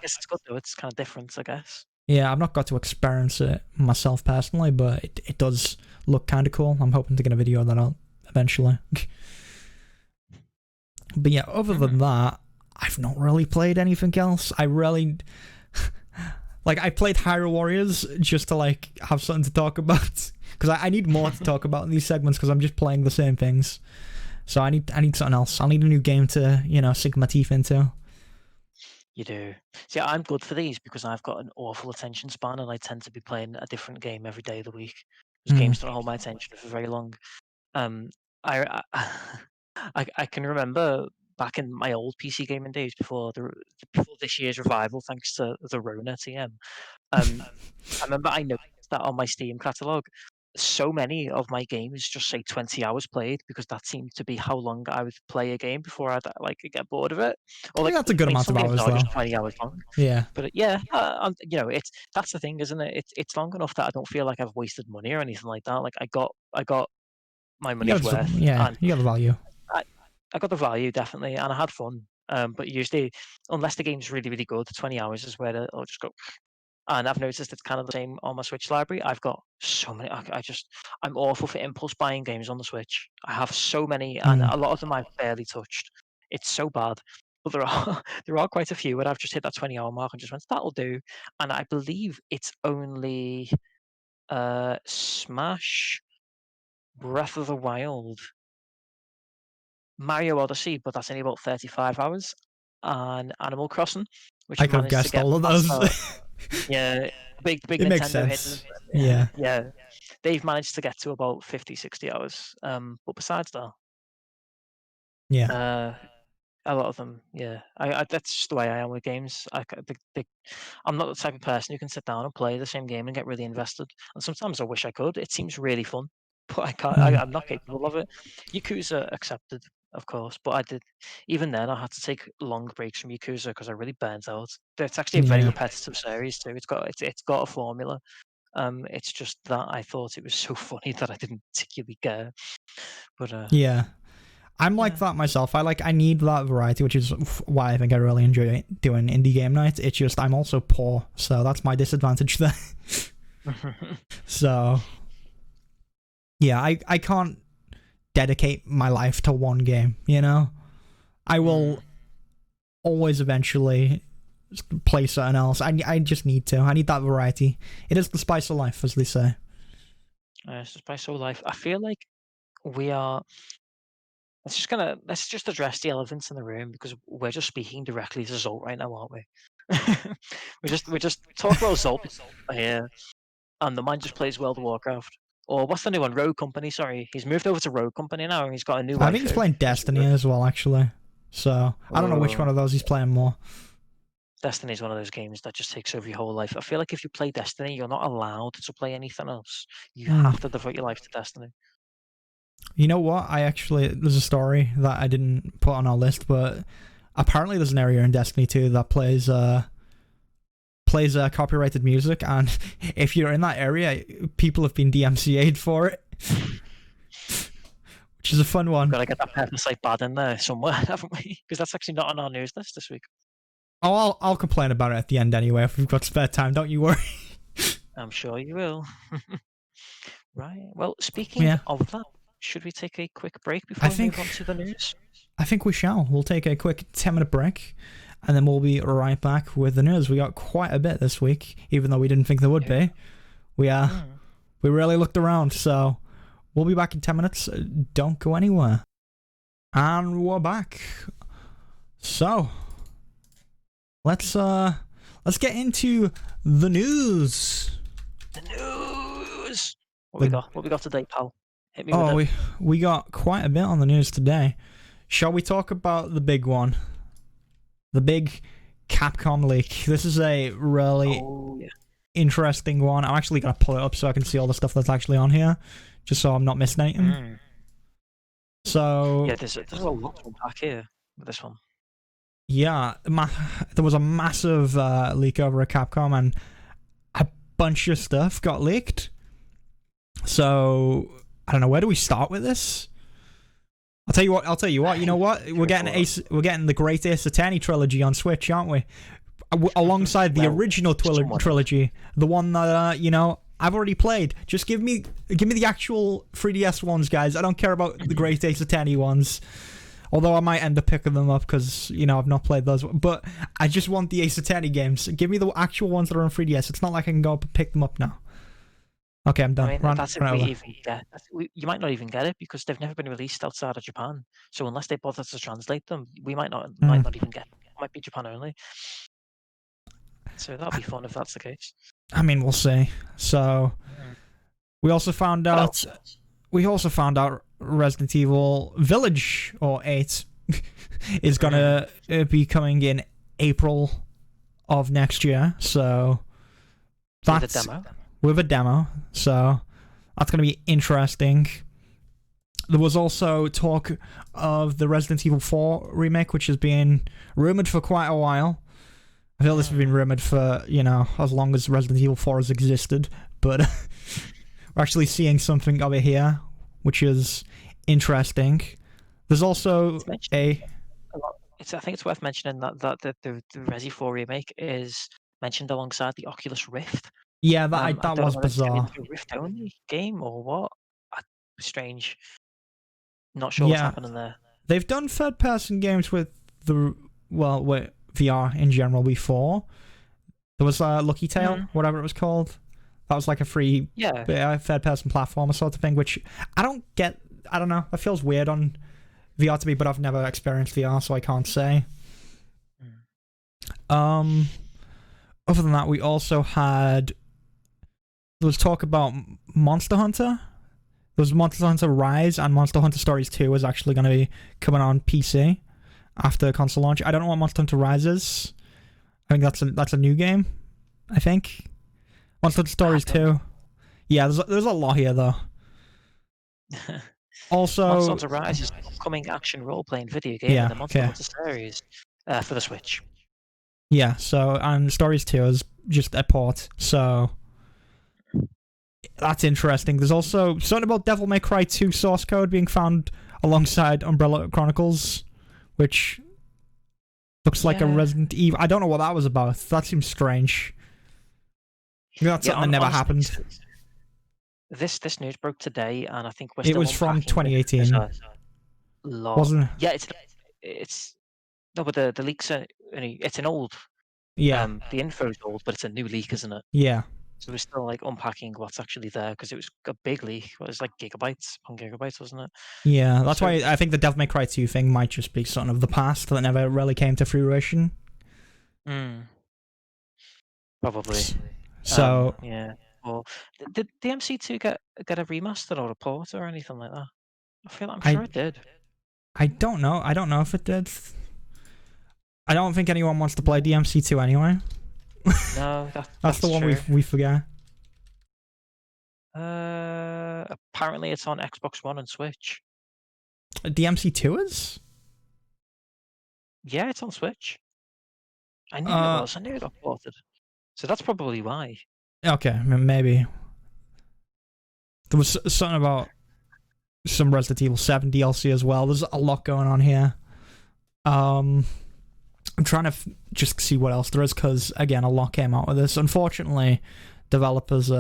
guess it's good though. It's kind of different, I guess. Yeah, I've not got to experience it myself personally, but it does look kind of cool. I'm hoping to get a video of that out eventually. But yeah, other than that, I've not really played anything else. I really... like, I played Hyrule Warriors just to, like, have something to talk about. Because I need more to talk about in these segments, because I'm just playing the same things. So I need something else. I need a new game to, sink my teeth into. You do. See, I'm good for these because I've got an awful attention span, and I tend to be playing a different game every day of the week. Because games don't hold my attention for very long. I I can remember back in my old PC gaming days before this year's revival, thanks to the Rona TM. I remember I noticed that on my Steam catalog, so many of my games just say 20 hours played, because that seemed to be how long I would play a game before I'd like get bored of it. Or I think that's a good amount of some games hours, are though. just 20 hours long. Yeah. But yeah, that's the thing, isn't it? It's long enough that I don't feel like I've wasted money or anything like that. Like I got my money's worth. Yeah, And you got the value. I got the value, definitely, and I had fun. But usually, unless the game's really, really good, 20 hours is where I'll just go. And I've noticed it's kind of the same on my Switch library. I've got so many. I'm awful for impulse buying games on the Switch. I have so many, and a lot of them I've barely touched. It's so bad. But there are there are quite a few where I've just hit that 20-hour mark and just went, that'll do. And I believe it's only Smash, Breath of the Wild, Mario Odyssey, but that's only about 35 hours, and Animal Crossing, which I could have guessed all of those. Yeah, big it Nintendo makes sense. hits. Yeah. Yeah, they've managed to get to about 50, 60 hours. But besides that, yeah, a lot of them, yeah. That's just the way I am with games. I'm not the type of person who can sit down and play the same game and get really invested. And sometimes I wish I could. It seems really fun, but I can't. I'm not capable of it. Yakuza accepted, of course, but I did. Even then, I had to take long breaks from Yakuza because I really burnt out. It's actually a very repetitive series too. It's got a formula. It's just that I thought it was so funny that I didn't particularly care. But yeah. I'm like that myself. I need that variety, which is why I think I really enjoy doing indie game nights. It's just I'm also poor, so that's my disadvantage there. So, yeah, I can't dedicate my life to one game, I will always eventually play something else. I just need to. I need that variety. It is the spice of life, as they say. It's the spice of life. I feel like we are... Let's just address the elephants in the room, because we're just speaking directly to Zolt right now, aren't we? we're just talking about Zolt here, and the man just plays World of Warcraft. Or what's the new one? Rogue Company. Sorry, he's moved over to Rogue Company now, and he's got a new. I think he's playing Destiny as well, actually. So I don't know which one of those he's playing more. Destiny is one of those games that just takes over your whole life. I feel like if you play Destiny, you're not allowed to play anything else. You have to devote your life to Destiny. You know what? There's a story that I didn't put on our list, but apparently there's an area in Destiny 2 that plays copyrighted music, and if you're in that area, people have been DMCA'd for it. Which is a fun one. We've got to get that Pepper Bad in there somewhere, haven't we? Because that's actually not on our news list this week. Oh, I'll complain about it at the end anyway if we've got spare time, don't you worry. I'm sure you will. Right. Well, speaking of that, should we take a quick break before we move on to the news? I think we shall. We'll take a quick 10-minute break, and then we'll be right back with the news. We got quite a bit this week, even though we didn't think there would be. We really looked around, so we'll be back in 10 minutes. Don't go anywhere. And we're back. So, let's get into the news. The news. What we got today, pal? Hit me with it. We got quite a bit on the news today. Shall we talk about the big one? The big Capcom leak. This is a really interesting one. I'm actually gonna pull it up so I can see all the stuff that's actually on here, just so I'm not missing anything. Mm. So Yeah, there's a lot to unpack here with this one. yeah, there was a massive leak over at Capcom, and a bunch of stuff got leaked. So I don't know, where do we start with this? I'll tell you what. You know what? We're getting the Great Ace Attorney trilogy on Switch, aren't we? Alongside the original trilogy, the one that I've already played. Just give me the actual 3DS ones, guys. I don't care about the Great Ace Attorney ones. Although I might end up picking them up because I've not played those. But I just want the Ace Attorney games. Give me the actual ones that are on 3DS. It's not like I can go up and pick them up now. Okay, I'm done. I mean, that's if we even get. You might not even get it because they've never been released outside of Japan. So unless they bother to translate them, we might not even get. It might be Japan only. So that'll be fun if that's the case. I mean, we'll see. So we also found out. Resident Evil Village or 8 is gonna be coming in April of next year. So that's with a demo. So that's gonna be interesting. There was also talk of the Resident Evil 4 remake, which has been rumored for quite a while. I feel this has been rumored for, as long as Resident Evil 4 has existed, but we're actually seeing something over here, which is interesting. There's also I think it's worth mentioning that the Resi 4 remake is mentioned alongside the Oculus Rift. Yeah, that was bizarre. It's a Rift only game or what? Strange. Not sure what's happening there. They've done third-person games with with VR in general before. There was Lucky Tale, whatever it was called. That was like a free third-person platformer sort of thing, which I don't get. I don't know. It feels weird on VR to me, but I've never experienced VR, so I can't say. Other than that, we also had. There was talk about Monster Hunter. There was Monster Hunter Rise, and Monster Hunter Stories 2 is actually going to be coming on PC after console launch. I don't know what Monster Hunter Rise is. I think that's a new game. I think Monster Hunter Stories 2. Yeah, there's a lot here though. Also, Monster Hunter Rise is an upcoming action role-playing video game in the Monster Hunter series for the Switch. Yeah, so and Stories 2 is just a port, so that's interesting. There's also something about Devil May Cry 2 source code being found alongside Umbrella Chronicles, which looks like a Resident Evil. I don't know what that was about. That seems strange. That's something that never happened. This news broke today, and I think we're still. It was from 2018. Wasn't it? Yeah, it's no, but the leaks are. It's an old. Yeah. The info's old, but it's a new leak, isn't it? Yeah. So we're still unpacking what's actually there because it was a big leak. It was like gigabytes upon gigabytes, wasn't it? Yeah, that's why I think the Devil May Cry 2 thing might just be something of the past that never really came to fruition. Probably. So yeah. Well, did the MC2 get a remaster or a port or anything like that? I'm sure it did. I don't know. I don't know if it did. I don't think anyone wants to play DMC2 anyway. No, that's the one we forget. Apparently it's on Xbox One and Switch. DMC2 is? Yeah, it's on Switch. I knew it was. I knew it got ported. So that's probably why. Okay, maybe. There was something about some Resident Evil 7 DLC as well. There's a lot going on here. I'm trying to just see what else there is, because, again, a lot came out with this. Unfortunately, developers'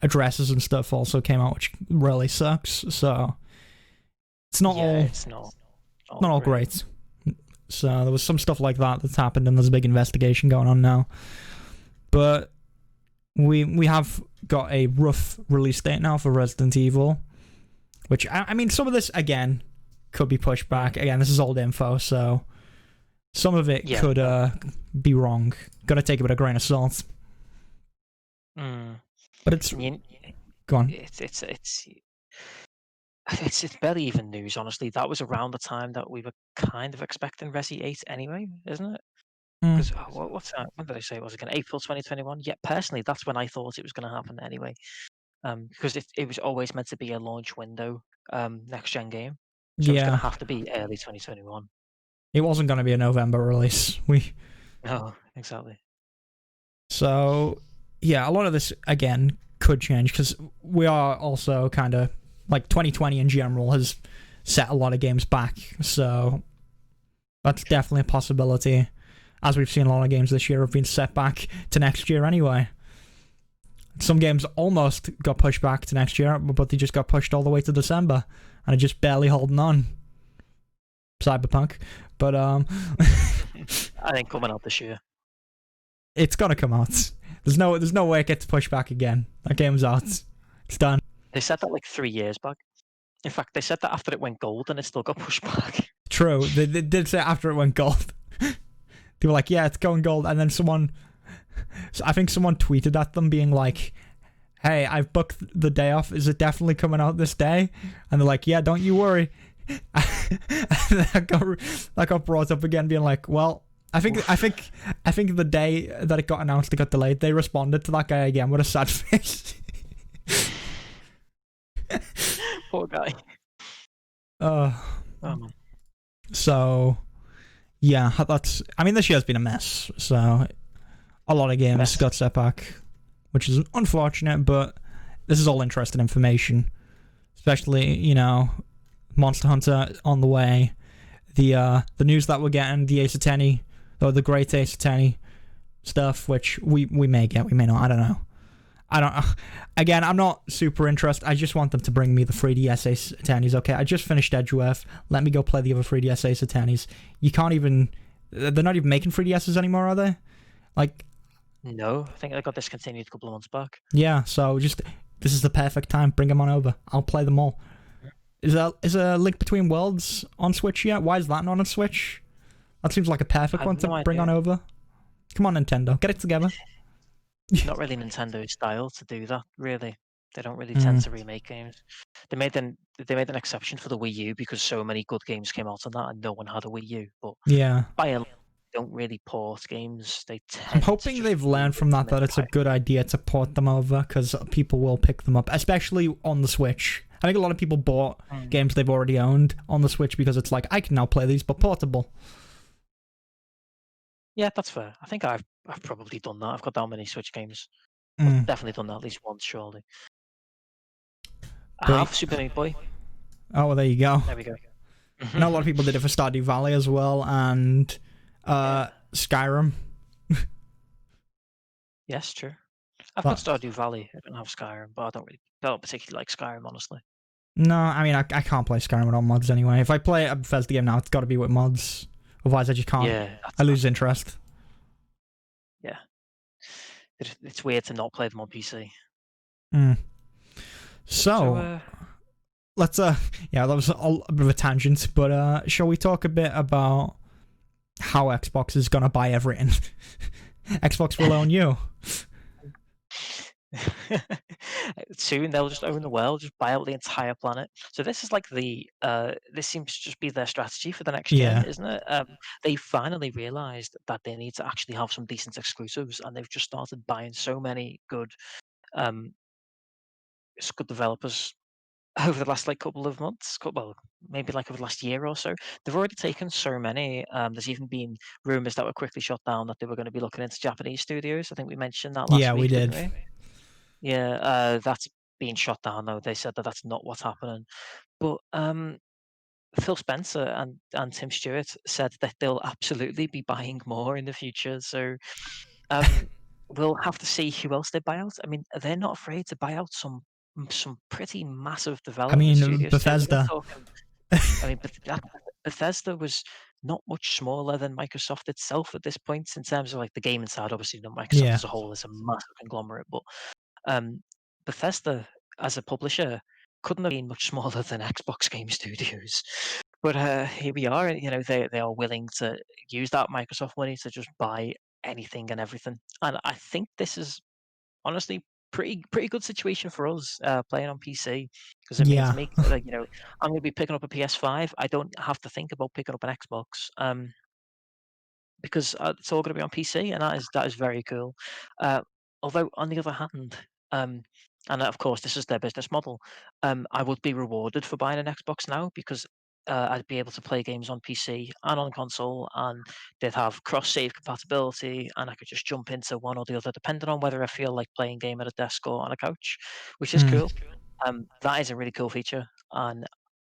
addresses and stuff also came out, which really sucks. So it's not all great. So there was some stuff like that's happened, and there's a big investigation going on now. But we have got a rough release date now for Resident Evil, which, I mean, some of this, again, could be pushed back. Again, this is old info, so some of it could be wrong. Gotta take it with a grain of salt. But it's go on. It's barely even news, honestly. That was around the time that we were kind of expecting Resi 8 anyway, isn't it? Because what's that? When did I say it was again? April 2021. Yeah, personally, that's when I thought it was going to happen anyway. Because it was always meant to be a launch window next gen game, so it was going Yeah, to have to be early 2021. it wasn't going to be a November release. Oh, exactly. So yeah, a lot of this again could change because we are also kind of like 2020 in general has set a lot of games back. So that's definitely a possibility. As we've seen, a lot of games this year have been set back to next year anyway. Some games almost got pushed back to next year, but they just got pushed all the way to December, and are just barely holding on. Cyberpunk, but I think coming out this year. it's gonna come out. There's no way it gets pushed back again. That game's out. It's done. They said that like 3 years back. In fact, they said that after it went gold, and it still got pushed back. True. They did say after it went gold. They were like, yeah, it's going gold, and then I think someone tweeted at them being like, hey, I've booked the day off. Is it definitely coming out this day? And they're like, yeah, don't you worry. And that got brought up again, being like, well, I think the day that it got announced it got delayed, they responded to that guy again with a sad face. Poor guy. So yeah, this year's been a mess. So a lot of games got set back, which is unfortunate, but this is all interesting information. Especially, Monster Hunter on the way. The news that we're getting, the Ace Attorney, or the Great Ace Attorney stuff, which we may get, we may not, I don't know. Again, I'm not super interested. I just want them to bring me the 3DS Ace Attorneys. Okay, I just finished Edgeworth. Let me go play the other 3DS Ace Attorneys. You can't even... They're not even making 3DSs anymore, are they? Like... No, I think they got discontinued a couple of months back. Yeah, so this is the perfect time. Bring them on over. I'll play them all. Is a Link Between Worlds on Switch yet? Why is that not on Switch? That seems like a perfect one to bring on over. Come on, Nintendo. Get it together. Not really Nintendo style to do that, really. They don't really tend to remake games. They made an exception for the Wii U because so many good games came out on that and no one had a Wii U. But yeah, they don't really port games. I'm hoping they've learned from that it's a good idea to port them over because people will pick them up, especially on the Switch. I think a lot of people bought games they've already owned on the Switch because it's like, I can now play these, but portable. Yeah, that's fair. I think I've probably done that. I've got that many Switch games. I've definitely done that at least once, surely. I have Super Meat Boy. Oh, well, there you go. There we go. I know a lot of people did it for Stardew Valley as well, and Skyrim. Yes, true. I've got Stardew Valley. I don't have Skyrim, but I don't particularly like Skyrim, honestly. No, I mean, I can't play Skyrim without mods anyway. If I play a Bethesda game now, it's got to be with mods. Otherwise, I just can't. Yeah, I lose interest. Yeah. It's weird to not play them on PC. So let's yeah, that was a bit of a tangent, but shall we talk a bit about how Xbox is gonna buy everything? Xbox will own you. Soon they'll just own the world, just buy out the entire planet. So this is like this seems to just be their strategy for the next gen, isn't it? They finally realized that they need to actually have some decent exclusives, and they've just started buying so many good developers over the last couple of months. Well, maybe over the last year or so. They've already taken so many. There's even been rumors that were quickly shot down that they were going to be looking into Japanese studios. I think we mentioned that last week. We did. Didn't we? Yeah, that's being shot down though. They said that that's not what's happening. But Phil Spencer and Tim Stewart said that they'll absolutely be buying more in the future. So we'll have to see who else they buy out. I mean, they're not afraid to buy out some pretty massive development studios. Bethesda. Bethesda was not much smaller than Microsoft itself at this point in terms of the gaming side. Obviously, Microsoft as a whole is a massive conglomerate, but Bethesda as a publisher couldn't have been much smaller than Xbox Game Studios. But here we are. They are willing to use that Microsoft money to just buy anything and everything. And I think this is honestly pretty good situation for us playing on PC, because it means me, I'm going to be picking up a PS5. I don't have to think about picking up an Xbox. because it's all going to be on PC, and that is very cool. Uh, Although on the other hand, um, and of course this is their business model, I would be rewarded for buying an Xbox now because I'd be able to play games on PC and on console, and they'd have cross-save compatibility, and I could just jump into one or the other depending on whether I feel like playing game at a desk or on a couch, which is Mm. cool. That is a really cool feature, and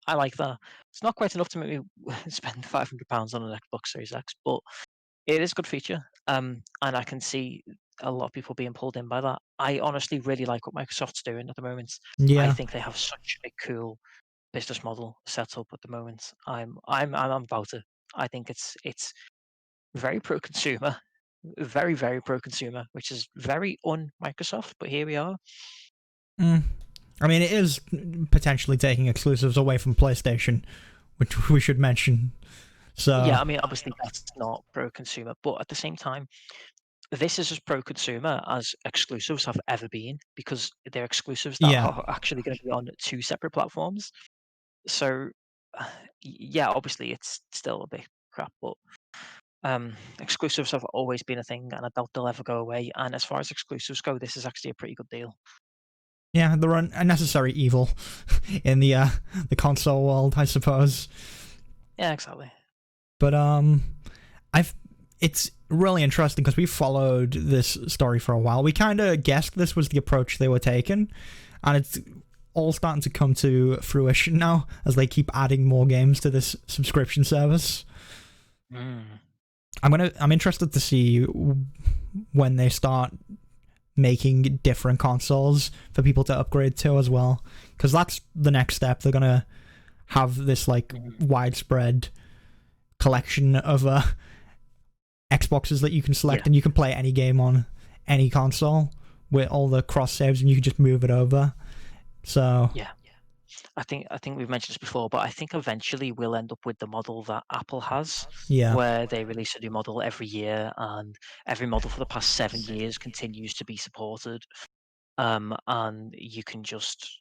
I like that. It's not quite enough to make me spend £500 on an Xbox Series X, but it is a good feature, and I can see a lot of people being pulled in by that. I honestly really like what Microsoft's doing at the moment. I Yeah. think they have such a cool business model set up at the moment. I'm about it. I think it's very pro-consumer, very pro-consumer, which is very un-Microsoft, but here we are. Mm. I mean, it is potentially taking exclusives away from PlayStation, which we should mention. So Yeah, I mean, obviously that's not pro-consumer, but at the same time, this is as pro-consumer as exclusives have ever been because they're exclusives that yeah. are actually going to be on two separate platforms. So, yeah, obviously it's still a bit crap, but exclusives have always been a thing, and I doubt they'll ever go away. And as far as exclusives go, this is actually a pretty good deal. Yeah, they're a necessary evil in the console world, I suppose. Yeah, exactly. But I've it's really interesting because we followed this story for a while. We kind of guessed this was the approach they were taking, and it's all starting to come to fruition now as they keep adding more games to this subscription service. Mm. I'm interested to see when they start making different consoles for people to upgrade to as well, because that's the next step. They're gonna have this like widespread collection of Xboxes that you can select, Yeah. and you can play any game on any console with all the cross saves, and you can just move it over. So Yeah. I think we've mentioned this before, but I think eventually we'll end up with the model that Apple has, yeah, where they release a new model every year, and every model for the past 7 years continues to be supported. And you can just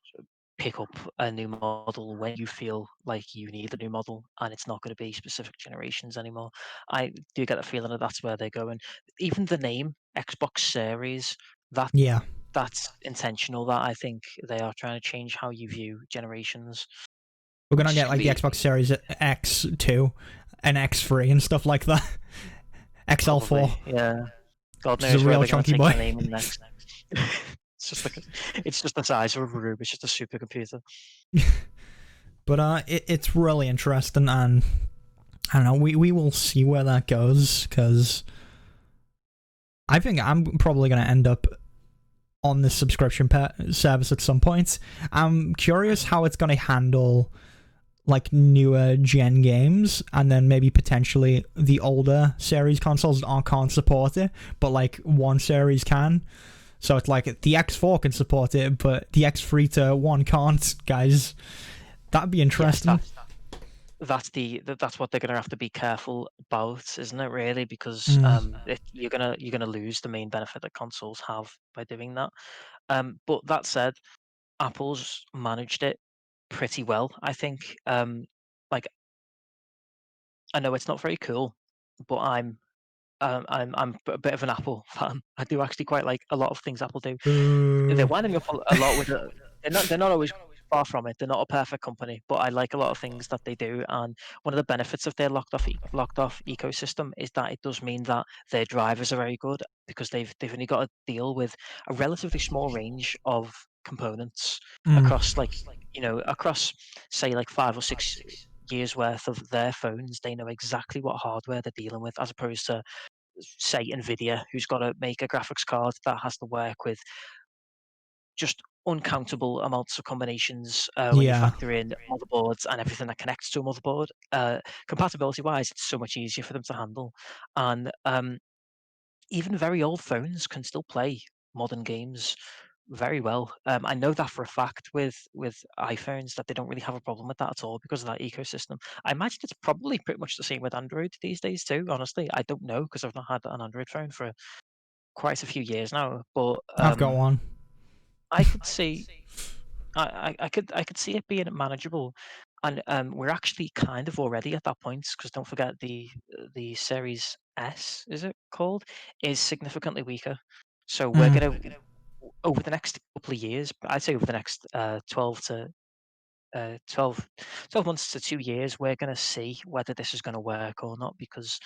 pick up a new model when you feel like you need a new model, and it's not going to be specific generations anymore. I do get the feeling that that's where they're going. Even the name Xbox Series, that yeah, that's intentional. That I think they are trying to change how you view generations, we're which gonna is get going to like the be Xbox Series X2 and X3 and stuff like that. XL4, probably, yeah. God which is a knows where real they're going to chunky take boy. the naming next. It's just like it's just the size of a room. It's just a supercomputer. But it's really interesting, and I don't know. We will see where that goes, because I think I'm probably gonna end up on this subscription service at some point. I'm curious how it's gonna handle like newer gen games, and then maybe potentially the older series consoles can't support it, but like one series can. So it's like the X4 can support it, but the X3 to 1 can't, guys. That'd be Yes, interesting. that's what they're gonna have to be careful about, isn't it? Really, because Mm, you're gonna lose the main benefit that consoles have by doing that. But that said, Apple's managed it pretty well, I think. Like I know it's not very cool, but I'm a bit of an Apple fan. I do actually quite like a lot of things Apple do. They're boo. winding me up a lot with the they're not always far from it. They're not a perfect company, but I like a lot of things that they do. And one of the benefits of their locked off ecosystem is that it does mean that their drivers are very good because they've only got to deal with a relatively small range of components Mm, across across say like 5 or 6 years worth of their phones. They know exactly what hardware they're dealing with, as opposed to say Nvidia, who's got to make a graphics card that has to work with just uncountable amounts of combinations when you yeah. factor in motherboards and everything that connects to a motherboard. Compatibility wise, it's so much easier for them to handle. And even very old phones can still play modern games very well. I know that for a fact with iPhones that they don't really have a problem with that at all because of that ecosystem. I imagine it's probably pretty much the same with Android these days too. Honestly, I don't know because I've not had an Android phone for quite a few years now. But I've got one. I could see I could see it being manageable. And we're actually kind of already at that point, because don't forget the Series S, is it called, is significantly weaker. So we're Mm. gonna over the next couple of years, I'd say over the next 12 months to 2 years, we're gonna see whether this is gonna work or not, because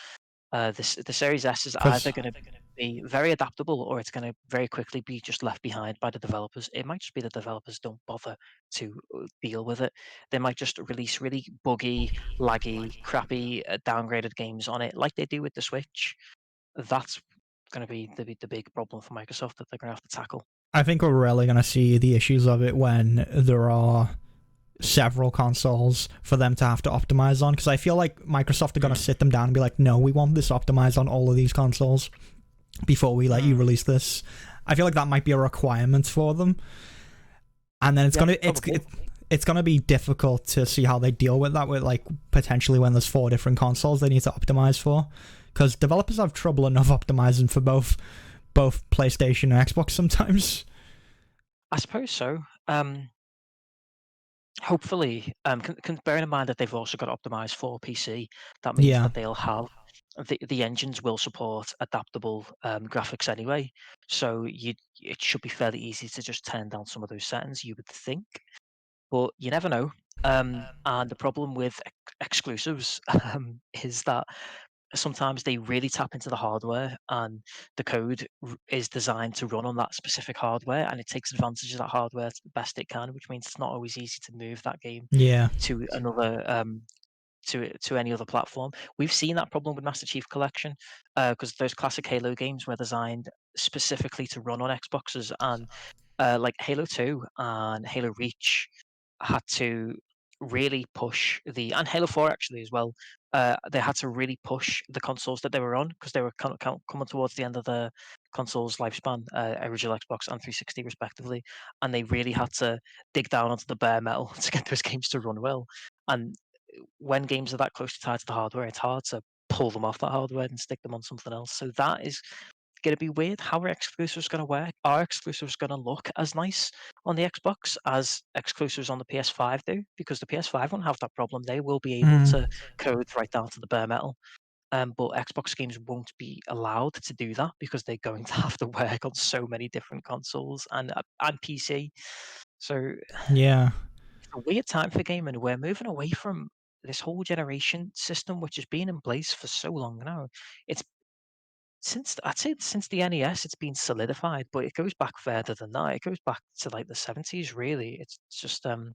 the Series S is either Because going to be very adaptable, or it's going to very quickly be just left behind by the developers. It might just be the developers don't bother to deal with it. They might just release really buggy, laggy, crappy, downgraded games on it, like they do with the Switch. That's going to be the big problem for Microsoft that they're going to have to tackle. I think we're really going to see the issues of it when there are several consoles for them to have to optimize on, because I feel like Microsoft are going to sit them down and be like, no, we want this optimized on all of these consoles before we let you release this. I feel like that might be a requirement for them, and then it's gonna be difficult to see how they deal with that, with like potentially when there's 4 different consoles they need to optimize for, because developers have trouble enough optimizing for both PlayStation and Xbox sometimes. I suppose so. Hopefully, bearing in mind that they've also got optimized for PC, that means Yeah, that they'll have the engines will support adaptable graphics anyway. So it should be fairly easy to just turn down some of those settings, you would think, but you never know. And the problem with exclusives is that sometimes they really tap into the hardware, and the code is designed to run on that specific hardware, and it takes advantage of that hardware to the best it can, which means it's not always easy to move that game yeah, to another to any other platform. We've seen that problem with Master Chief Collection, because those classic Halo games were designed specifically to run on Xboxes, and like Halo 2 and Halo Reach had to really push and Halo 4 actually as well. They had to really push the consoles that they were on, because they were coming towards the end of the console's lifespan, original Xbox and 360 respectively, and they really had to dig down onto the bare metal to get those games to run well. And when games are that closely tied to the hardware, it's hard to pull them off that hardware and stick them on something else. So that is going to be weird. How are exclusives going to work? Are exclusives going to look as nice on the Xbox as exclusives on the PS5 do? Because the PS5 won't have that problem. They will be able mm, to code right down to the bare metal. But Xbox games won't be allowed to do that, because they're going to have to work on so many different consoles and PC. So yeah, it's a weird time for gaming. We're moving away from this whole generation system, which has been in place for so long now. It's I'd say since the NES, it's been solidified, but it goes back further than that. It goes back to like the 70s, really. It's just the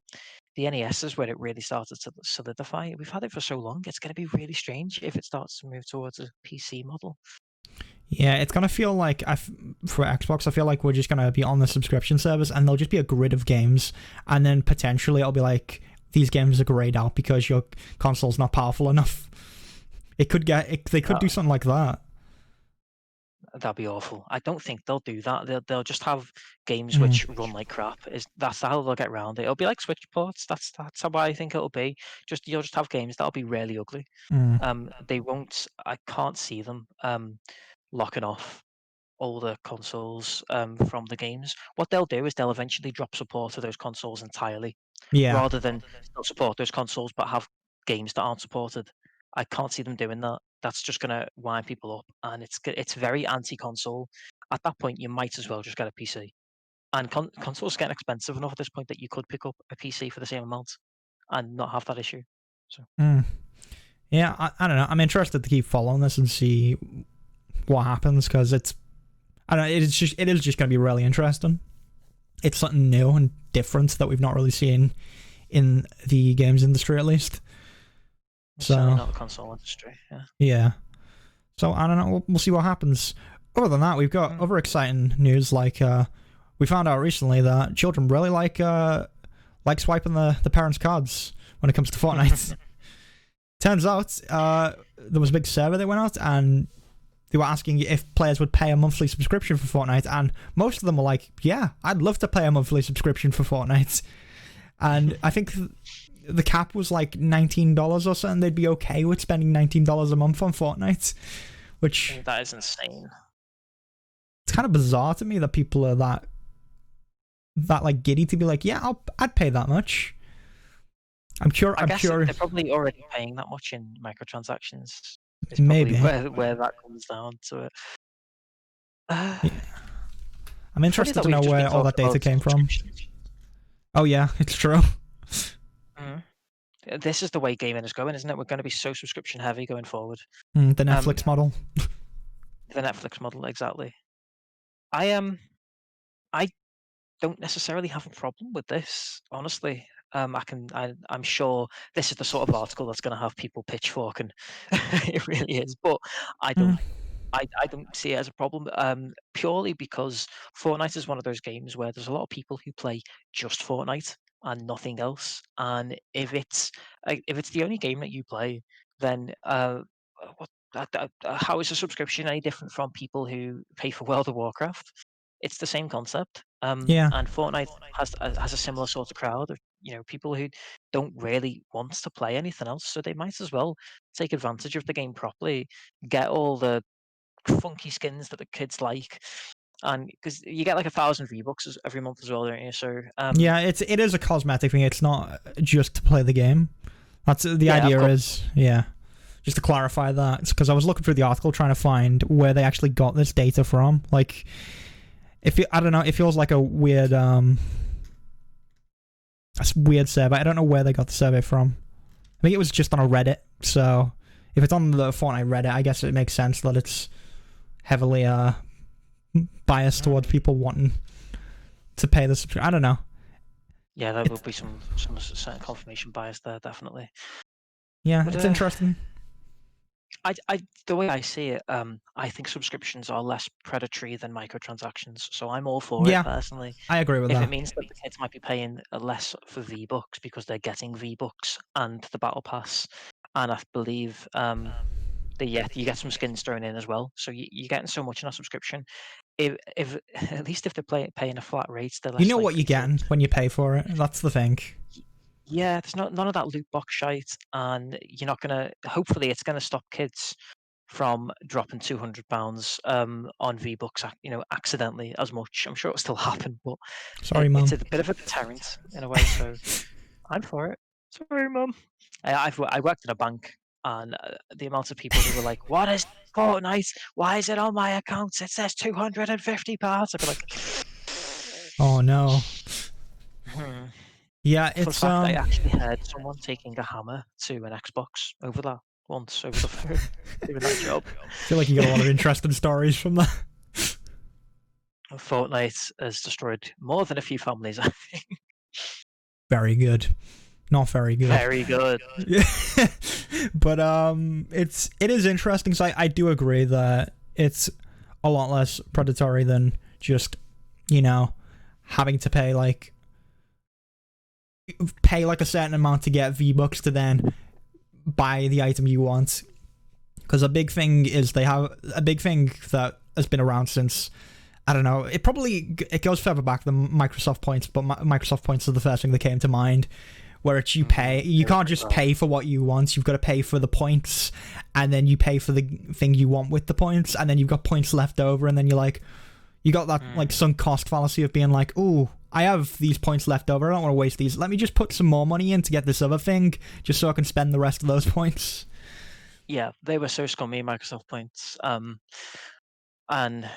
NES is where it really started to solidify. We've had it for so long. It's going to be really strange if it starts to move towards a PC model. yeah. It's gonna feel like for Xbox, I feel like we're just gonna be on the subscription service, and there'll just be a grid of games, and then potentially it'll be like, these games are grayed out because your console's not powerful enough. They could do Uh, something like that. that'd be awful. I don't think they'll do that. They'll just have games Mm, which run like crap. That's how they'll get around it. It'll be like Switch ports. That's how I think it'll be. You'll just have games that'll be really ugly. mm, They won't. I can't see them locking off older consoles from the games. What they'll do is they'll eventually drop support of those consoles entirely, yeah. rather than still support those consoles but have games that aren't supported. I can't see them doing that. That's just going to wind people up, and it's very anti-console. At that point, you might as well just get a PC. And consoles getting expensive enough at this point that you could pick up a PC for the same amount and not have that issue. So Mm. Yeah, I don't know. I'm interested to keep following this and see what happens, because I don't know. It is just going to be really interesting. It's something new and different that we've not really seen in the games industry, at least. it's certainly So not the console industry. Yeah. yeah. So I don't know. We'll see what happens. Other than that, we've got other exciting news. Like we found out recently that children really like swiping the parents' cards when it comes to Fortnite. Turns out there was a big survey that went out, and they were asking if players would pay a monthly subscription for Fortnite, and most of them were like, yeah, I'd love to pay a monthly subscription for Fortnite. And I think the cap was like $19 or something. They'd be okay with spending $19 a month on Fortnite, which That is insane. it's kind of bizarre to me that people are that like giddy to be like, yeah, I'd pay that much. I'm sure. I I'm guess sure. they're probably already paying that much in microtransactions. Is probably Maybe. where that comes down to it. Yeah. I'm Funny interested that to we've know just been where all talking that data about came from. subscriptions. Oh yeah, it's true. Mhm. This is the way gaming is going, isn't it? We're going to be so subscription heavy going forward. The Netflix model. The Netflix model, exactly. I I don't necessarily have a problem with this, honestly. I'm sure this is the sort of article that's going to have people pitchforking. It really is, but I Mm, don't. I don't see it as a problem, purely because Fortnite is one of those games where there's a lot of people who play just Fortnite and nothing else. And if it's the only game that you play, then what, how is a subscription any different from people who pay for World of Warcraft? It's the same concept. yeah. And Fortnite has a similar sort of crowd of people who don't really want to play anything else, so they might as well take advantage of the game properly, get all the funky skins that the kids like, and because you get like 1,000 V-Bucks every month as well, don't you? So Yeah, it is a cosmetic thing. It's not just to play the game. That's the yeah, of idea course. is, yeah. Just to clarify that, because I was looking through the article trying to find where they actually got this data from. Like, I don't know, it feels like a weird survey. I don't know where they got the survey from. I think it was just on a Reddit. So if it's on the Fortnite Reddit, I guess it makes sense that it's heavily biased towards people wanting to pay the subscription. I don't know. Yeah, there will be some certain confirmation bias there, definitely. Yeah, But it's interesting. the way I see it, I think subscriptions are less predatory than microtransactions, so I'm all for Yeah, it personally. I agree with If it that. means that the kids might be paying less for V-Bucks because they're getting V-Bucks and the Battle Pass, and I believe you get some skins thrown in as well, so you're getting so much in a subscription. If at least if they're paying a flat rate, they're You less know what likely you're to. getting when you pay for it. That's the thing. Yeah, there's none of that loot box shite, and you're not gonna. Hopefully, it's gonna stop kids from dropping £200 on V-Bucks, accidentally as much. I'm sure it'll still happen, but Sorry, it's mum. a bit of a deterrent in a way. So I'm for it. Sorry, mum. I worked in a bank, and the amount of people who were like, "What is Fortnite? Why is it on my account? It says £250." I'd be like, Oh no. hmm. Yeah, Fun it's fact: I actually heard someone taking a hammer to an Xbox over that once over the phone, doing that job. I feel like you got a lot of interesting stories from that. Fortnite has destroyed more than a few families, I think. Very good. Not very good. Very good. But it is interesting. So I do agree that it's a lot less predatory than just having to pay like a certain amount to get V-Bucks to then buy the item you want. Because a big thing that has been around since, I don't know, it goes further back than Microsoft points, but Microsoft points are the first thing that came to mind, where it's you can't just pay for what you want, you've got to pay for the points, and then you pay for the thing you want with the points, and then you've got points left over, and then you got that like sunk cost fallacy of being like, ooh, I have these points left over, I don't want to waste these, let me just put some more money in to get this other thing, just so I can spend the rest of those points. Yeah, they were so scummy, Microsoft points. And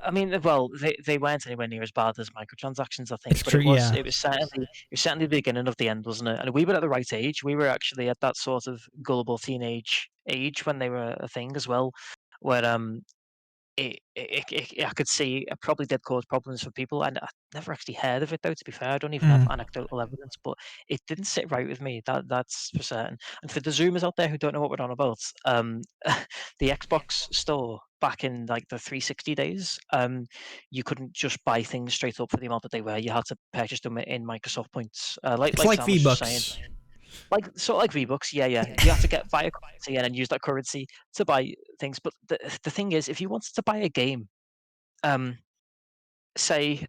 I mean, well, they weren't anywhere near as bad as microtransactions, I think, It's but true, yeah. it was certainly the beginning of the end, wasn't it? And we were at the right age. We were actually at that sort of gullible teenage age when they were a thing as well, where I could see it probably did cause problems for people, and I never actually heard of it though. To be fair, I don't even have anecdotal evidence, but it didn't sit right with me. That's for certain. And for the Zoomers out there who don't know what we're on about, the Xbox store back in like the 360 days, you couldn't just buy things straight up for the amount that they were. You had to purchase them in Microsoft points, It's like like Sam was just saying. V-Bucks. Like V-Bucks, yeah. You have to buy a currency and then use that currency to buy things. But the thing is, if you wanted to buy a game, um, say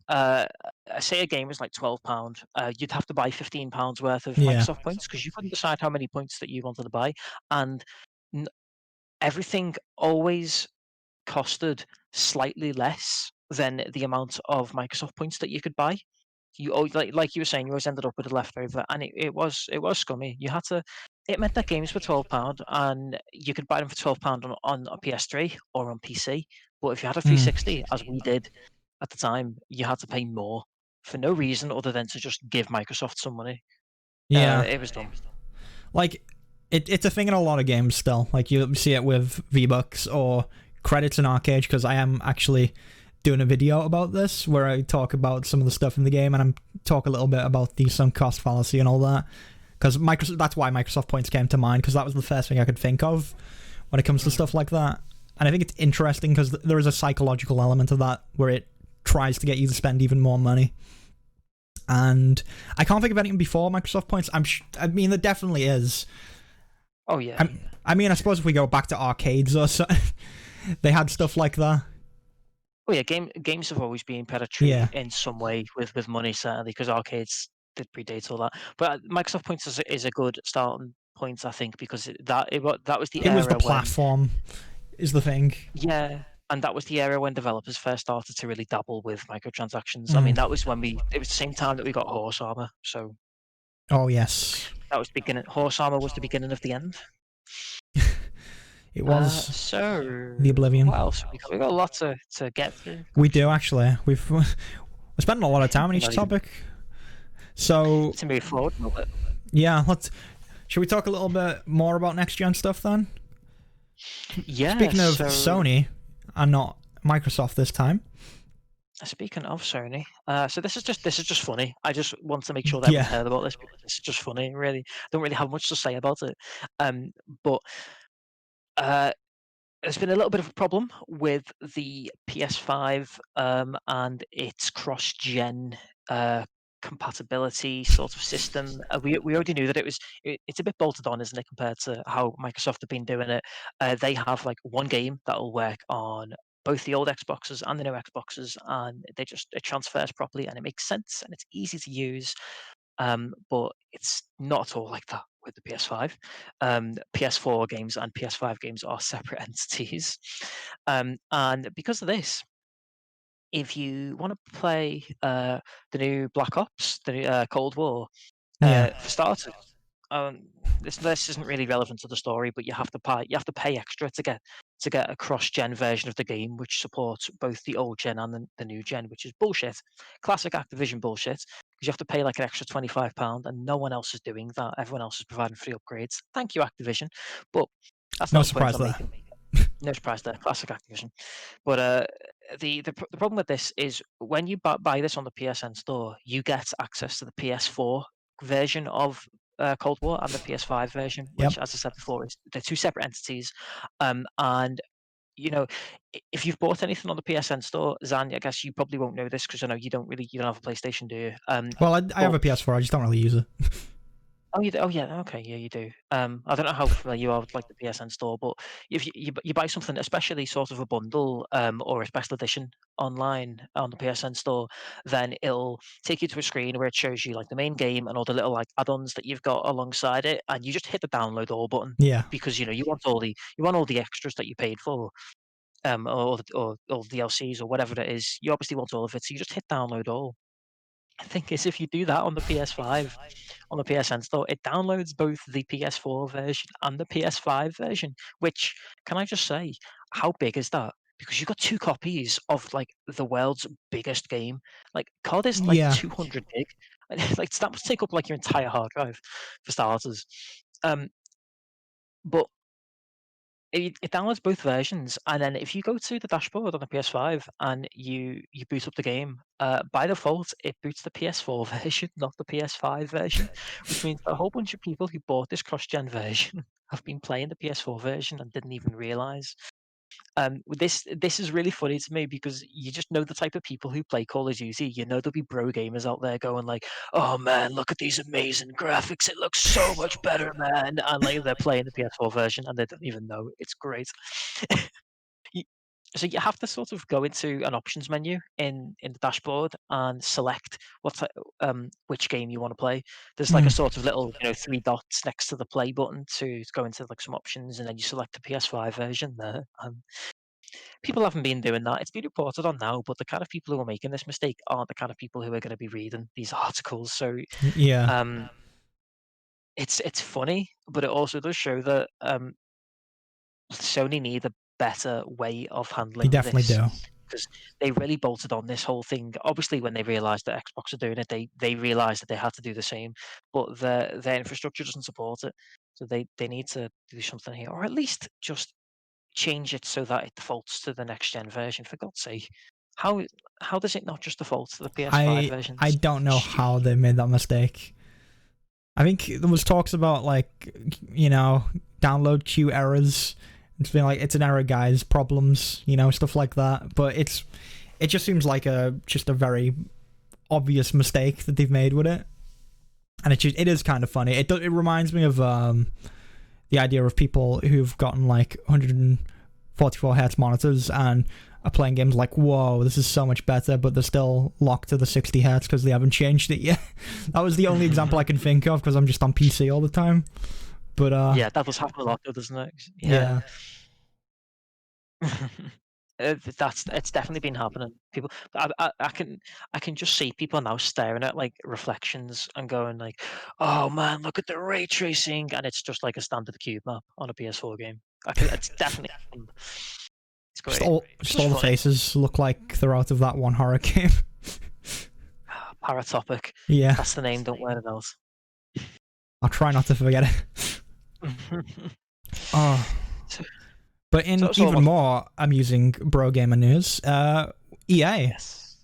say a game was like £12, you'd have to buy £15 worth of Yeah. Microsoft points because you couldn't decide how many points that you wanted to buy, and n- everything always costed slightly less than the amount of Microsoft points that you could buy. You always, like you were saying, you always ended up with a leftover, and it was scummy. You had to. It meant that games were £12, and you could buy them for £12 on a PS3 or on PC. But if you had a Mm, 360, as we did at the time, you had to pay more for no reason other than to just give Microsoft some money. yeah. It was dumb. Like, it's a thing in a lot of games still. Like, you see it with V-Bucks or credits in arcade, because I am actually doing a video about this where I talk about some of the stuff in the game, and I'm talk a little bit about the sunk cost fallacy and all that. Because that's why Microsoft points came to mind, because that was the first thing I could think of when it comes to stuff like that. And I think it's interesting because there is a psychological element of that where it tries to get you to spend even more money. And I can't think of anything before Microsoft points. I mean, there definitely is. Oh yeah. I mean, I suppose if we go back to arcades or so, they had stuff like that. Oh yeah, games have always been predatory Yeah. in some way with money, certainly, because arcades did predate all that. But Microsoft Points is a good starting point, I think, because that was the It was the era when, platform, is the thing. yeah, and that was the era when developers first started to really dabble with microtransactions. I mean, Mm. that was when it was the same time that we got Horse Armor, so Oh, yes. that was the beginning. Horse Armor was the beginning of the end. It was So the Oblivion. what else? We got a lot to get through. We do, actually. We're spending a lot of time on each Not even topic. So, to move forward a little bit. yeah, should we talk a little bit more about next gen stuff then? Yeah. Speaking of Sony, and not Microsoft this time. Speaking of Sony, so this is just funny. I just want to make sure that Yeah. everyone's heard about this because this is just funny. Really, I don't really have much to say about it. But there's been a little bit of a problem with the PS5 and its cross-gen compatibility sort of system. We already knew that it's a bit bolted on, isn't it, compared to how Microsoft have been doing it. They have like one game that'll work on both the old Xboxes and the new Xboxes, and it transfers properly and it makes sense and it's easy to use. But it's not at all like that with the PS5. PS4 games and PS5 games are separate entities. And because of this, if you want to play the new Black Ops, the new, Cold War, Yeah. for starters, um, this isn't really relevant to the story, but you have to pay extra to get a cross-gen version of the game, which supports both the old gen and the new gen, which is bullshit. Classic Activision bullshit, because you have to pay like an extra £25, and no one else is doing that. Everyone else is providing free upgrades. Thank you, Activision, but that's No not the point surprise I'm there. making. No surprise there, classic Activision. But the problem with this is when you buy this on the PSN store, you get access to the PS4 version of Cold War and the PS5 version, Yep. which, as I said before, they're two separate entities. And you know, if you've bought anything on the PSN store, Zan, I guess you probably won't know this because I know you don't have a PlayStation, do you? Well, I have But a PS4. I just don't really use it. Oh, you do? Oh, yeah. Okay, yeah, you do. I don't know how familiar you are with like the PSN store, but if you buy something, especially sort of a bundle, or a special edition online on the PSN store, then it'll take you to a screen where it shows you like the main game and all the little like add-ons that you've got alongside it, and you just hit the download all button Yeah. because you want all the extras that you paid for, or DLCs or whatever it is. You obviously want all of it, so you just hit download all. The thing is, if you do that on the PS5, on the PSN store, it downloads both the PS4 version and the PS5 version, which, can I just say, how big is that? Because you've got two copies of like the world's biggest game. Like COD is like Yeah. 200 gig. Like that must take up like your entire hard drive for starters. But it downloads both versions, and then if you go to the dashboard on the PS5 and you boot up the game, by default it boots the PS4 version, not the PS5 version, which means that a whole bunch of people who bought this cross-gen version have been playing the PS4 version and didn't even realize. This is really funny to me because you just know the type of people who play Call of Duty. You know there'll be bro gamers out there going like, "Oh man, look at these amazing graphics! It looks so much better, man!" And like they're playing the PS4 version and they don't even know. It's great. You- So you have to sort of go into an options menu in the dashboard and select which game you want to play. There's like a Mm. sort of little three dots next to the play button to go into like some options, and then you select the PS5 version there. people haven't been doing that. It's been reported on now, but the kind of people who are making this mistake aren't the kind of people who are going to be reading these articles. So Yeah, um, it's funny, but it also does show that Sony need a better way of they handling definitely this, do. because they really bolted on this whole thing. Obviously, when they realized that Xbox are doing it, they realized that they had to do the same, but their infrastructure doesn't support it. So they need to do something here, or at least just change it so that it defaults to the next gen version. For God's sake, how how does it not just default to the PS5 I version? I don't know how they made that mistake. I think there was talks about like, download queue errors. It's been like, it's an error, guys, problems, stuff like that. But it just seems like just a very obvious mistake that they've made with it, and it is kind of funny. It reminds me of the idea of people who've gotten like 144 hertz monitors and are playing games like, whoa, this is so much better, but they're still locked to the 60 hertz because they haven't changed it yet. That was the only example I can think of because I'm just on PC all the time. But yeah, that does happen a lot, though, doesn't it? yeah. It's definitely been happening. People, I can just see people now staring at like reflections and going like, "Oh man, look at the ray tracing," and it's just like a standard cube map on a PS4 game. It's definitely happened. It's Just great. all It's just just all the funny. faces look like they're out of that one horror game. Paratopic. Yeah, That's the name. Don't wear it else. I'll try not to forget it. Oh, So but in so even more amusing bro gamer news, EA yes.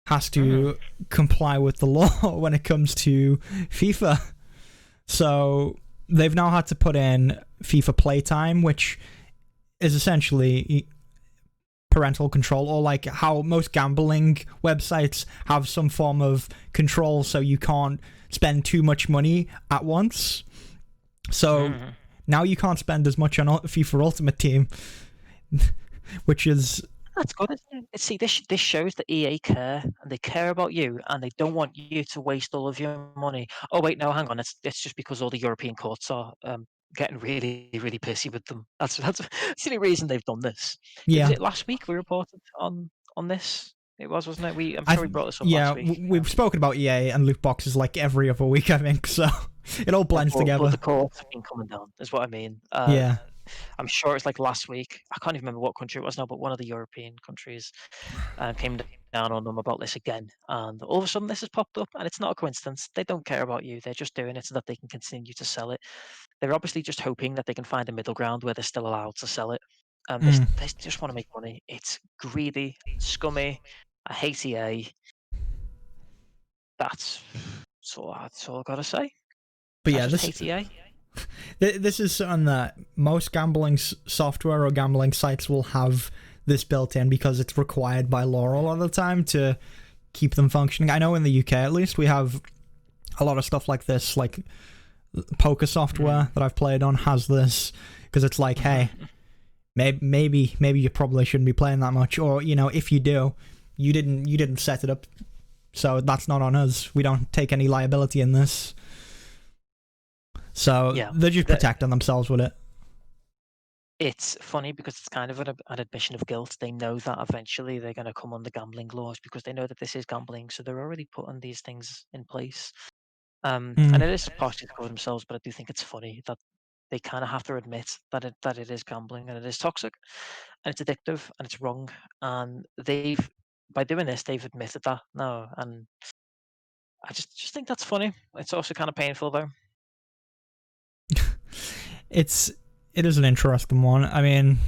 has to comply with the law when it comes to FIFA. So they've now had to put in FIFA playtime, which is essentially parental control, or like how most gambling websites have some form of control so you can't spend too much money at once. So now you can't spend as much on FIFA Ultimate Team, which is... That's good, isn't it? See, this shows that EA care, and they care about you, and they don't want you to waste all of your money. Oh wait, no, hang on. It's just because all the European courts are getting really, really pissy with them. That's the only reason they've done this. Was Yeah, it last week we reported on this? It was, wasn't it? I'm I sure we brought this up yeah, last week. we've spoken about EA and loot boxes like every other week, I think, so it all blends But together. the courts have been coming down, is what I mean. Yeah. I'm sure it's like last week. I can't even remember what country it was now, but one of the European countries came down on them about this again. And all of a sudden, this has popped up, and it's not a coincidence. They don't care about you. They're just doing it so that they can continue to sell it. They're obviously just hoping that they can find a middle ground where they're still allowed to sell it. They just want to make money. It's greedy, scummy. I hate EA. That's all I got to say. But I yeah, just hate EA. This is something that most gambling software or gambling sites will have this built in because it's required by law a lot of the time to keep them functioning. I know in the UK at least we have a lot of stuff like this, like poker software that I've played on has this, because it's like, hey, maybe you probably shouldn't be playing that much, or if you do, you didn't set it up, so that's not on us. We don't take any liability in this. So Yeah, they're just protecting themselves with it. it's funny because it's kind of an admission of guilt. They know that eventually they're going to come under gambling laws because they know that this is gambling, so they're already putting these things in place. And it is partially to cover themselves, but I do think it's funny that they kind of have to admit that it is gambling and it is toxic and it's addictive and it's wrong. And by doing this, they've admitted that now, and I just think that's funny. It's also kind of painful though. It is an interesting one. I mean,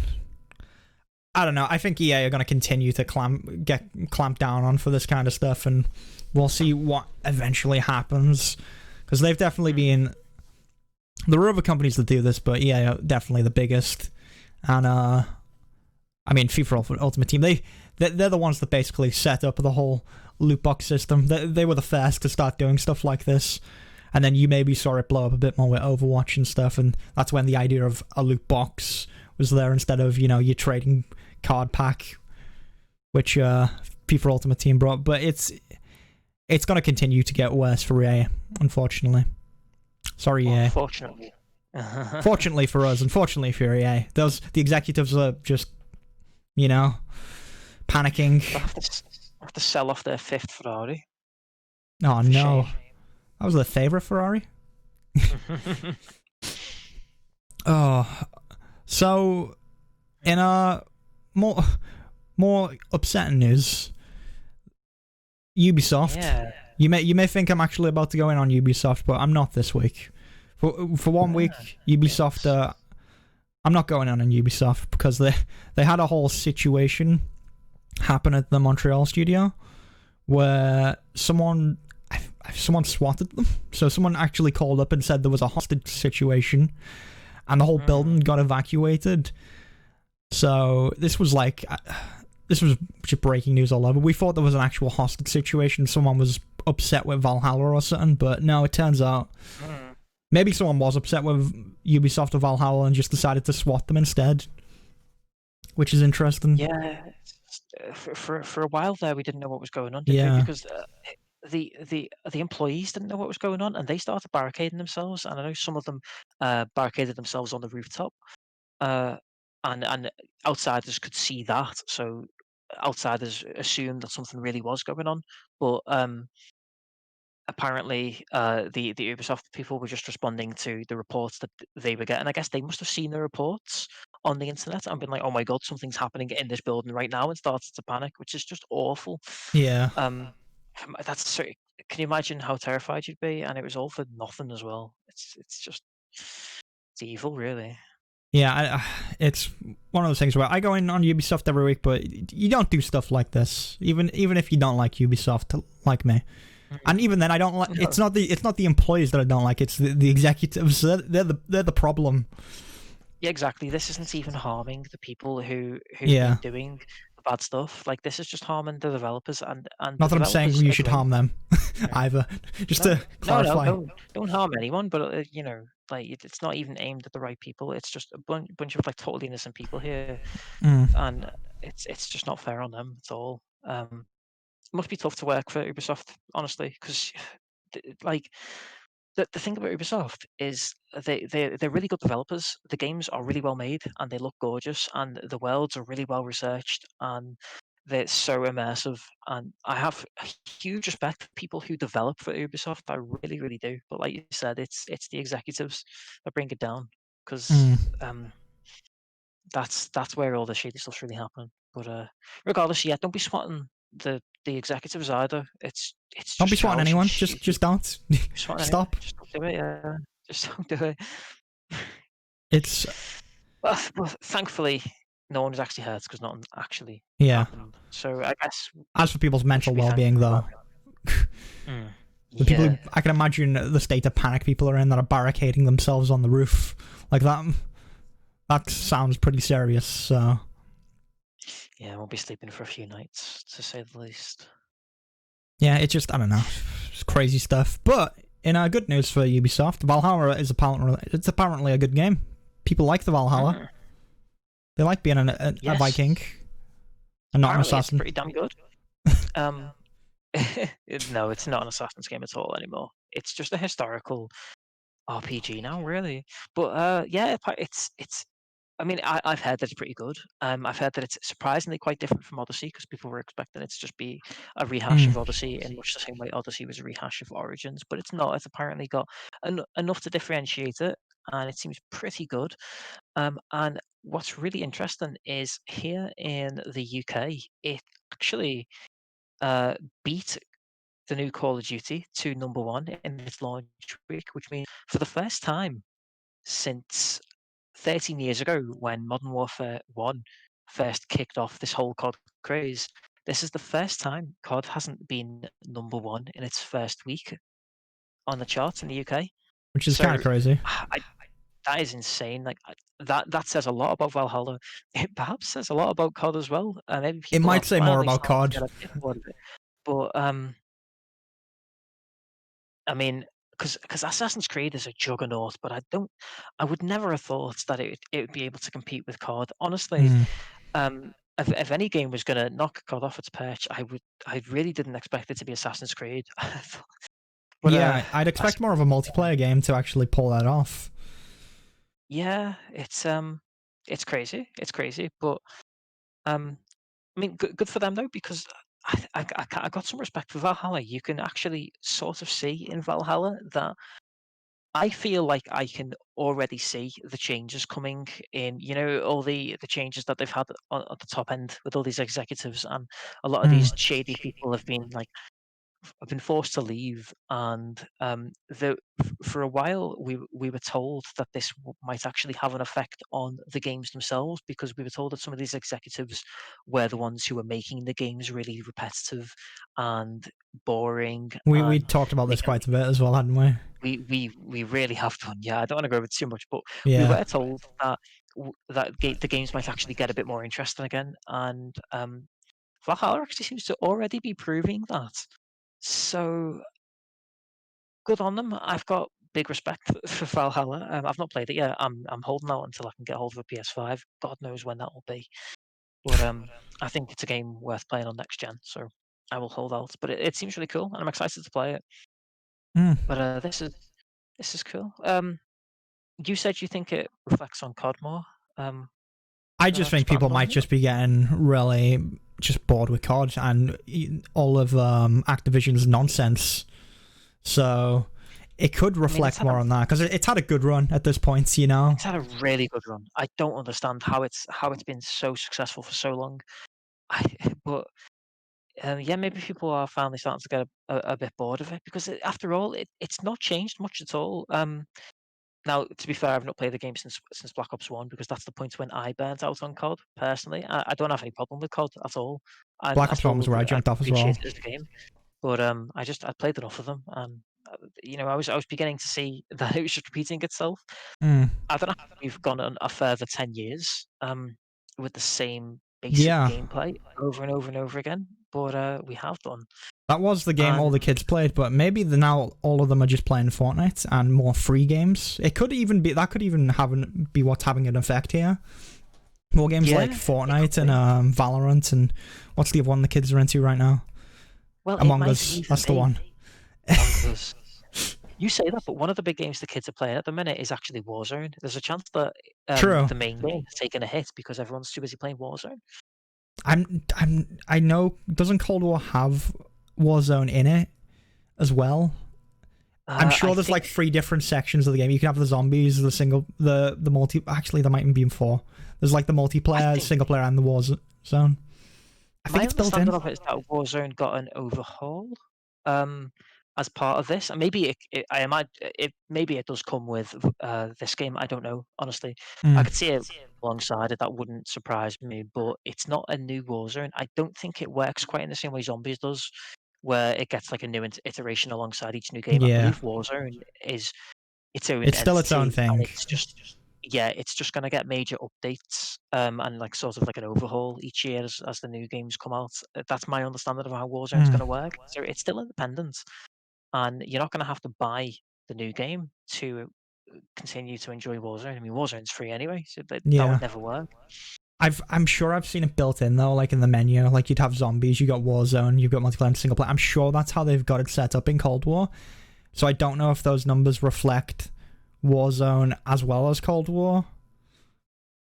I don't know. I think EA are going to continue to clamp down on for this kind of stuff, and we'll see what eventually happens, because they've definitely been... There are other companies that do this, but EA are definitely the biggest. And I mean, FIFA Ultimate Team, they're the ones that basically set up the whole loot box system. They were the first to start doing stuff like this. And then you maybe saw it blow up a bit more with Overwatch and stuff, and that's when the idea of a loot box was there instead of, your trading card pack, which FIFA Ultimate Team brought. But it's going to continue to get worse for EA, unfortunately. Sorry, EA. Unfortunately. Fortunately for us, unfortunately for EA. The executives are just, you know, panicking. Have to sell off their fifth Ferrari. Oh For no, shame. that was their favorite Ferrari. Oh, so in a more upsetting news, Ubisoft. Yeah. You may think I'm actually about to go in on Ubisoft, but I'm not this week. For 1 week, Ubisoft. I'm not going on Ubisoft because they had a whole situation happen at the Montreal studio where someone swatted them. So someone actually called up and said there was a hostage situation, and the whole building got evacuated. So this was just breaking news all over. We thought there was an actual hostage situation. Someone was upset with Valhalla or something, but no, it turns out maybe someone was upset with Ubisoft or Valhalla and just decided to swat them instead, which is interesting. Yeah. For a while there, we didn't know what was going on, did we? Because the employees didn't know what was going on, and they started barricading themselves. And I know some of them barricaded themselves on the rooftop, and outsiders could see that, so outsiders assumed that something really was going on. But apparently, the Ubisoft people were just responding to the reports that they were getting. I guess they must have seen the reports on the internet and been like, "Oh my god, something's happening in this building right now," and started to panic, which is just awful. Yeah. That's so. Can you imagine how terrified you'd be? And it was all for nothing as well. It's just it's evil, really. Yeah, it's one of those things where I go in on Ubisoft every week, but you don't do stuff like this, even if you don't like Ubisoft, like me. And even then, I don't like. No. It's not the employees that I don't like. It's the executives. They're the problem. Yeah, exactly. This isn't even harming the people who've Yeah. been doing the bad stuff. Like, this is just harming the developers, and Not the that I'm saying developers you are should great. harm them either. Just to clarify. Don't harm anyone. But like it's not even aimed at the right people. It's just a bunch of like totally innocent people here, and it's just not fair on them at all. It must be tough to work for Ubisoft, honestly, because like the thing about Ubisoft is they're really good developers. The games are really well made and they look gorgeous, and the worlds are really well researched, and they're so immersive. And I have a huge respect for people who develop for Ubisoft. I really, really do. But like you said, it's the executives that bring it down, because that's where all the shady stuff's really happening. But regardless, yeah, don't be swatting the executives either. It's Don't be just swatting childish and anyone. stupid. Just don't. Stop. Just don't do it. Yeah, just don't do it. It's Well, thankfully, no one was actually hurt because nothing actually happened. So I guess As for people's we mental should be well-being, thankful though, the people who, I can imagine the state of panic people are in that are barricading themselves on the roof like that. That sounds pretty serious. So yeah, I won't be sleeping for a few nights, to say the least. yeah, it's just, I don't know, it's crazy stuff. But in good news for Ubisoft, Valhalla is apparently a good game. People like the Valhalla. They like being a Viking and not an assassin. It's pretty damn good. No, it's not an Assassin's game at all anymore. It's just a historical RPG now, really. But yeah, it's. I mean, I've heard that it's pretty good. I've heard that it's surprisingly quite different from Odyssey, because people were expecting it to just be a rehash of Odyssey in much the same way Odyssey was a rehash of Origins, but it's not. It's apparently got enough to differentiate it, and it seems pretty good. And what's really interesting is here in the UK, it actually beat the new Call of Duty to number one in its launch week, which means for the first time since 13 years ago, when Modern Warfare 1 first kicked off this whole COD craze, this is the first time COD hasn't been number one in its first week on the charts in the UK. Which is So kind of crazy. that is insane. Like that says a lot about Valhalla. It perhaps says a lot about COD as well. Maybe It people might are say more finally about starting to COD. get a bit more of it. But I mean, because Assassin's Creed is a juggernaut, but I would never have thought that it would be able to compete with COD. Honestly, if any game was gonna knock COD off its perch, I really didn't expect it to be Assassin's Creed. But Yeah, I'd expect more of a multiplayer game to actually pull that off. yeah, it's crazy. It's crazy, but I mean, good for them though, because I got some respect for Valhalla. You can actually sort of see in Valhalla that I feel like I can already see the changes coming in. You know, all the changes that they've had at the top end with all these executives, and a lot of these shady people have been like I've been forced to leave, and for a while we were told that this might actually have an effect on the games themselves, because we were told that some of these executives were the ones who were making the games really repetitive and boring, We and talked about this making quite a bit as well, hadn't we? we really have done. Yeah, I don't want to go over it too much, but we Yeah. were told that the games might actually get a bit more interesting again, and Valhalla actually seems to already be proving that. So good on them. I've got big respect for Valhalla. I've not played it yet. I'm holding out until I can get hold of a PS5. God knows when that will be. But I think it's a game worth playing on next gen. So I will hold out. But it seems really cool, and I'm excited to play it. Mm. But this is cool. You said you think it reflects on COD more. I Do you want just to think people expand on might it? just be getting really just bored with COD and all of Activision's nonsense. So it could I mean, reflect more on that because it's had a good run at this point, you know. it's had a really good run. I don't understand how it's been so successful for so long. But yeah, maybe people are finally starting to get a bit bored of it, because after all, it's not changed much at all. Now, to be fair, I've not played the game since Black Ops 1, because that's the point when I burnt out on COD. Personally, I don't have any problem with COD at all, and Black I Ops 1 still was where I jumped off as appreciate well. it as a game. But I played enough of them, and I was beginning to see that it was just repeating itself. Mm. I don't know if we've gone on a further 10 years with the same basic Yeah, gameplay over and over and over again, but we have done. that was the game all the And kids played, but maybe now all of them are just playing Fortnite and more free games. It could even be that could even be what's having an effect here. More games like yeah, it could Fortnite and be. Valorant and what's the other one the kids are into right now? Well, it Among might Us. even That's the be one. Among Us. You say that, but one of the big games the kids are playing at the minute is actually Warzone. There's a chance that True. the main game has taken a hit because everyone's too busy playing Warzone. I know. Doesn't Cold War have Warzone in it as well? I'm I sure there's like think 3 different sections of the game. You can have the zombies, the single, the multi. Actually, there might even be 4. There's like the I multiplayer, think single player, and the war zone. I think my it's built in. understanding of it is that Warzone got an overhaul um, as part of this, and maybe I imagine maybe it does come with this game. I don't know, honestly. I Mm, could see it alongside it. That wouldn't surprise me, but it's not a new Warzone. I don't think it works quite in the same way Zombies does, where it gets like a new iteration alongside each new game. I yeah, believe Warzone is its own it's still its own entity, and thing. it's just yeah, it's just gonna get major updates, and like sort of like an overhaul each year as the new games come out. That's my understanding of how Warzone's Mm, gonna work. So it's still independent, and you're not gonna have to buy the new game to continue to enjoy Warzone. I mean, Warzone's free anyway, so that yeah, would never work. I'm sure I've seen it built in though, like in the menu. Like you'd have zombies, you got Warzone, you've got multiplayer and single player. I'm sure that's how they've got it set up in Cold War. So I don't know if those numbers reflect Warzone as well as Cold War.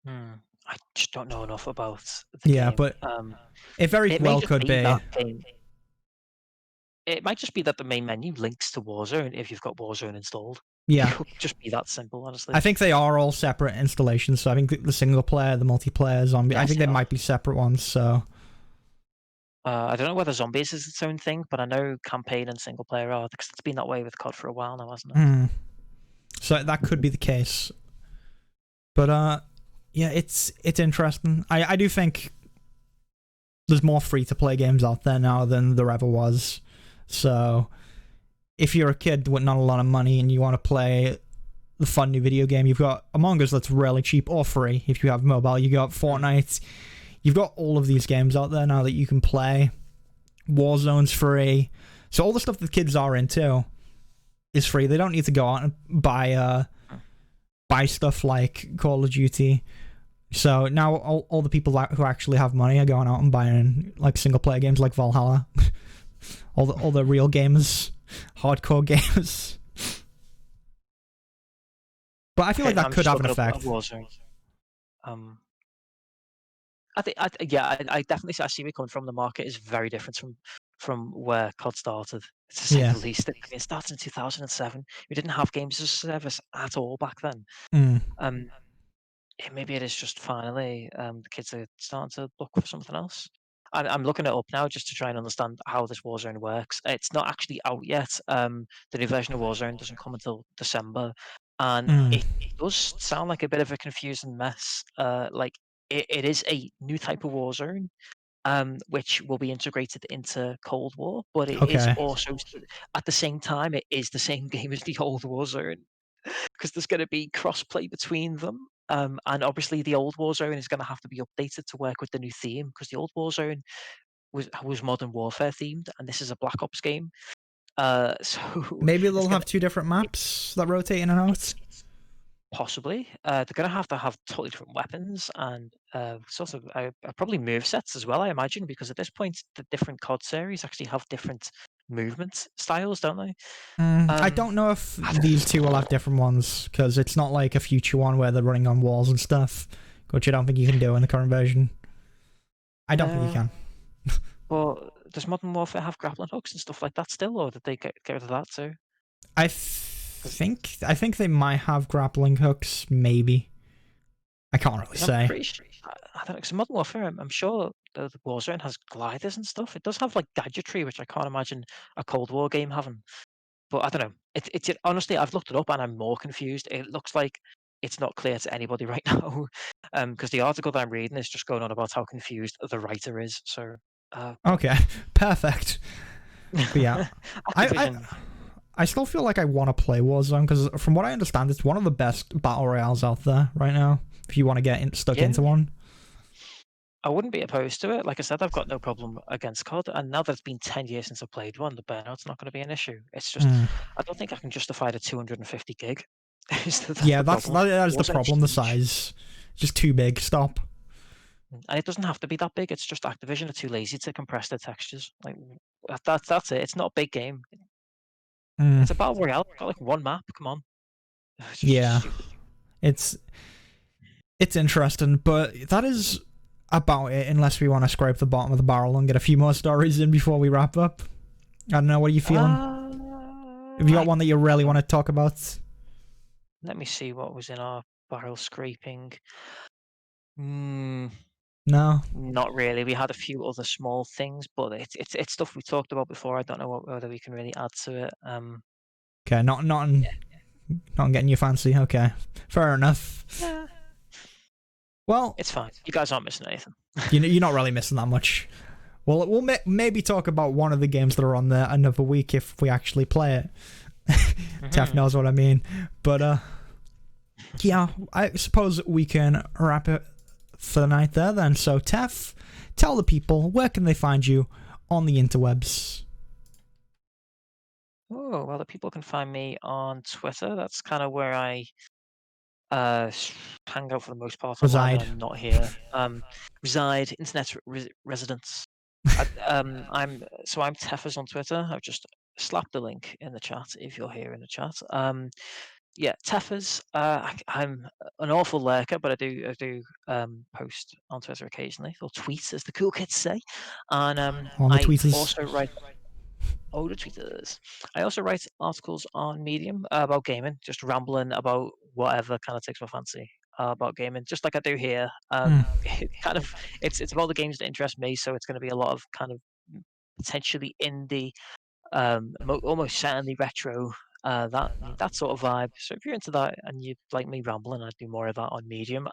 Hmm. I just don't know enough about the Yeah, game. but it very It may well just could be be. that game. It might just be that the main menu links to Warzone if you've got Warzone installed. It Yeah, could just be that simple, honestly. I think they are all separate installations. So I think the single player, the multiplayer, zombie. I Yes, think they they are. might be separate ones. So I don't know whether zombies is its own thing, but I know campaign and single player are, because it's been that way with COD for a while now, hasn't it? mm, so that could be the case. But yeah, it's interesting. I do think there's more free to play games out there now than there ever was. So if you're a kid with not a lot of money and you want to play the fun new video game, you've got Among Us that's really cheap or free if you have mobile. You got Fortnite. You've got all of these games out there now that you can play. Warzone's free. So all the stuff that kids are into is free. They don't need to go out and buy stuff like Call of Duty. So now all the people who actually have money are going out and buying like single player games like Valhalla. all the real gamers, hardcore gamers. But I feel Okay, like that I'm could just have an looking up effect. Warzone. Um, I definitely see where you're coming from. The market is very different from where COD started, to say Yeah. the least. I mean, it started in 2007. We didn't have games as a service at all back then. Mm. Maybe it is just finally the kids are starting to look for something else. I'm looking it up now just to try and understand how this Warzone works. It's not actually out yet. The new version of Warzone doesn't come until December, and Mm. it does sound like a bit of a confusing mess. Like it is a new type of Warzone, which will be integrated into Cold War, but it is Okay. also at the same time it is the same game as the old Warzone because there's going to be crossplay between them. And obviously, the old Warzone is going to have to be updated to work with the new theme because the old Warzone was Modern Warfare themed, and this is a Black Ops game. So Maybe it's they'll going have two different maps that rotate in and out. possibly they're going to have totally different weapons and sort of probably move sets as well. I imagine because at this point, the different COD series actually have different movement styles, don't they? I don't know if I these two will have don't- different ones because it's not like a future one where they're running on walls and stuff, which I don't think you can do in the current version. I don't think you No, can. but does Modern Warfare have grappling hooks and stuff like that still, or did they get rid of that too? I 'Cause think they might have grappling hooks. Maybe I can't really 'cause I'm say. pretty sure, I don't know, 'cause Modern Warfare, I'm sure the Warzone has gliders and stuff. It does have like gadgetry, which I can't imagine a Cold War game having. But I don't know. Honestly, I've looked it up and I'm more confused. It looks like it's not clear to anybody right now, because the article that I'm reading is just going on about how confused the writer is. So, yeah. Okay, perfect. But yeah, I Activision. I still feel like I want to play Warzone because from what I understand, it's one of the best battle royales out there right now. If you want to get stuck Yeah, into one. I wouldn't be opposed to it. Like I said, I've got no problem against COD, and now that it's been 10 years since I played one, the burnout's not going to be an issue. It's just Mm. I don't think I can justify the 250 gig. That's Yeah, the problem. that is the Wasn't problem. The huge, size, just too big. Stop. and it doesn't have to be that big. It's just Activision are too lazy to compress their textures. Like that's it. It's not a big game. Mm. It's a battle royale. It's got like one map. Come on, it's just Yeah, stupid. it's interesting, but that is about it. Unless we want to scrape the bottom of the barrel and get a few more stories in before we wrap up. I don't know. What are you feeling? Have you got I one that you really want to talk about? let me see what was in our barrel scraping. Hmm. No. Not really. We had a few other small things, but it's stuff we talked about before. I don't know whether we can really add to it. Okay, not getting you fancy. Okay, fair enough. Yeah, Well, it's fine. You guys aren't missing anything. you're not really missing that much. Well, we'll maybe talk about one of the games that are on there another week if we actually play it. Tef knows what I mean. But yeah, I suppose we can wrap it for the night there then. So Tef, tell the people where can they find you on the interwebs. Oh, well, the people can find me on Twitter. That's kind of where I hang out for the most part online when Reside. I'm not here. Reside, internet residence. I'm Teffers on Twitter. I've just slapped the link in the chat if you're here in the chat. Yeah, Teffers. I'm an awful lurker, but I do post on Twitter occasionally, or tweet as the cool kids say. And On the I tweeters. also write older tweeters. I also write articles on Medium about gaming, just rambling about whatever kind of takes my fancy about gaming, just like I do here. Mm. It's about the games that interest me, so it's going to be a lot of kind of potentially indie, almost certainly retro. That sort of vibe. So if you're into that and you like me rambling, I do more of that on Medium.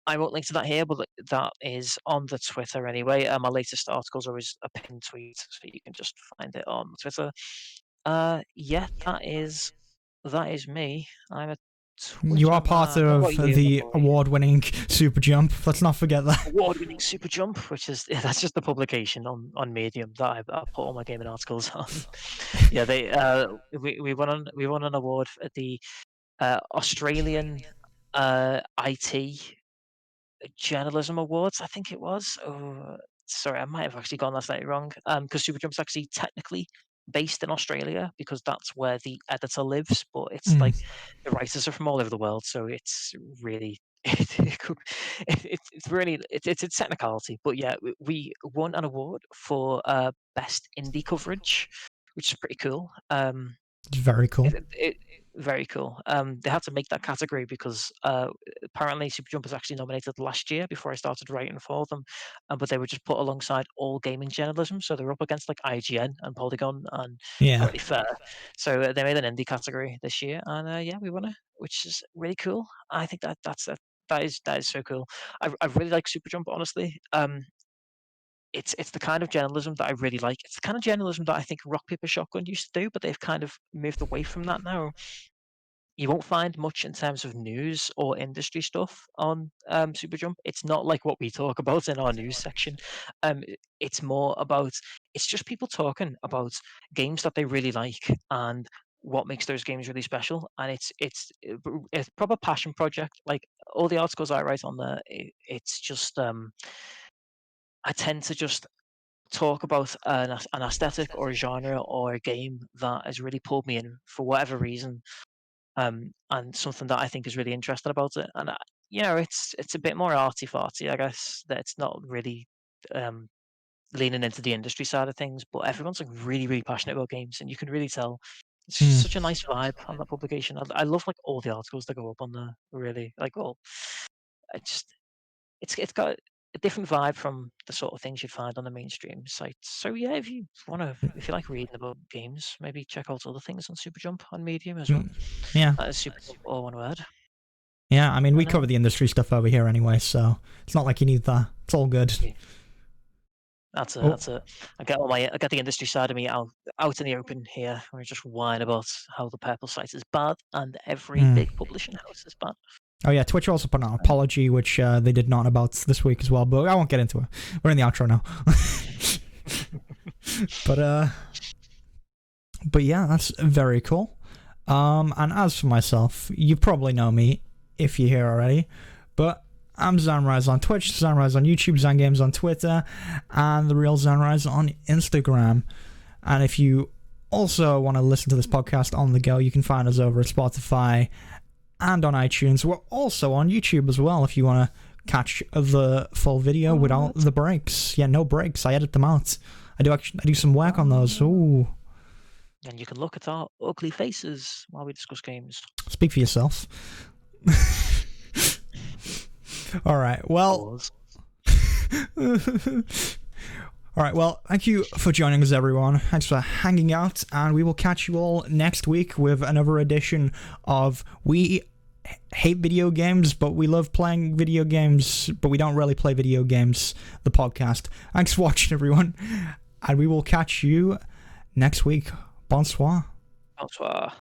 I won't link to that here, but that is on the Twitter anyway. My latest articles are always a pinned tweet, so you can just find it on Twitter. Yeah, that is me. I'm a You Twitter are part man. What of about you, my the boy? award-winning Super Jump. Let's not forget that. Award-winning Super Jump, which is that's just the publication on Medium that I put all my gaming articles on. Yeah, we won an award at the Australian IT Journalism Awards, I think it was. Oh, sorry, I might have actually gotten that slightly wrong. Because Super Jump's actually technically based in Australia because that's where the editor lives, but it's Mm. like the writers are from all over the world, so it's really it's really it's a technicality, but yeah, we won an award for best indie coverage, which is pretty cool. It's very cool. Very cool. They had to make that category because apparently Super Jump was actually nominated last year before I started writing for them, but they were just put alongside all gaming journalism, so they're up against like IGN and Polygon and Yeah. Vanity Fair. So they made an indie category this year, and yeah, we won it, which is really cool. I think that is so cool. I really like Super Jump, honestly. It's the kind of journalism that I really like. It's the kind of journalism that I think Rock Paper Shotgun used to do, but they've kind of moved away from that now. You won't find much in terms of news or industry stuff on Super Jump. It's not like what we talk about in our news section. It's more about it's just people talking about games that they really like and what makes those games really special. And it's a proper passion project. Like all the articles I write on there, it's just I tend to just talk about an aesthetic or a genre or a game that has really pulled me in for whatever reason, and something that I think is really interesting about it. And it's a bit more arty farty, I guess. That it's not really um, leaning into the industry side of things, but everyone's like really, really passionate about games, and you can really tell. It's just Hmm. such a nice vibe on that publication. I love like all the articles that go up on there. Really, like all. It's just it's got a different vibe from the sort of things you'd find on the mainstream sites. So yeah, if you like reading about games, maybe check out other things on Super Jump on Medium as well. Mm. Yeah. That is Super Jump, all one word. Yeah. I mean, we And cover the industry stuff over here anyway, so it's not like you need that. It's all good. yeah, that's it. Oh. That's it. I get the industry side of me out in the open here. We just whine about how the purple site is bad and every Hmm. big publishing house is bad. Oh yeah, Twitch also put out an apology, which they did not about this week as well. But I won't get into it. We're in the outro now. But yeah, that's very cool. And as for myself, you probably know me if you're here already, but I'm Zanrise on Twitch, Zanrise on YouTube, Zangames on Twitter, and the real Zanrise on Instagram. And if you also want to listen to this podcast on the go, you can find us over at Spotify and on iTunes. We're also on YouTube as well if you want to catch the full video without the breaks. Yeah, no breaks. I edit them out. I do some work on those. Ooh. And you can look at our ugly faces while we discuss games. Speak for yourself. All right. Well. All right. Well, thank you for joining us, everyone. Thanks for hanging out, and we will catch you all next week with another edition of We Hate Video Games, but we love playing video games, but we don't really play video games, the podcast. Thanks for watching, everyone, and we will catch you next week. Bonsoir. Bonsoir.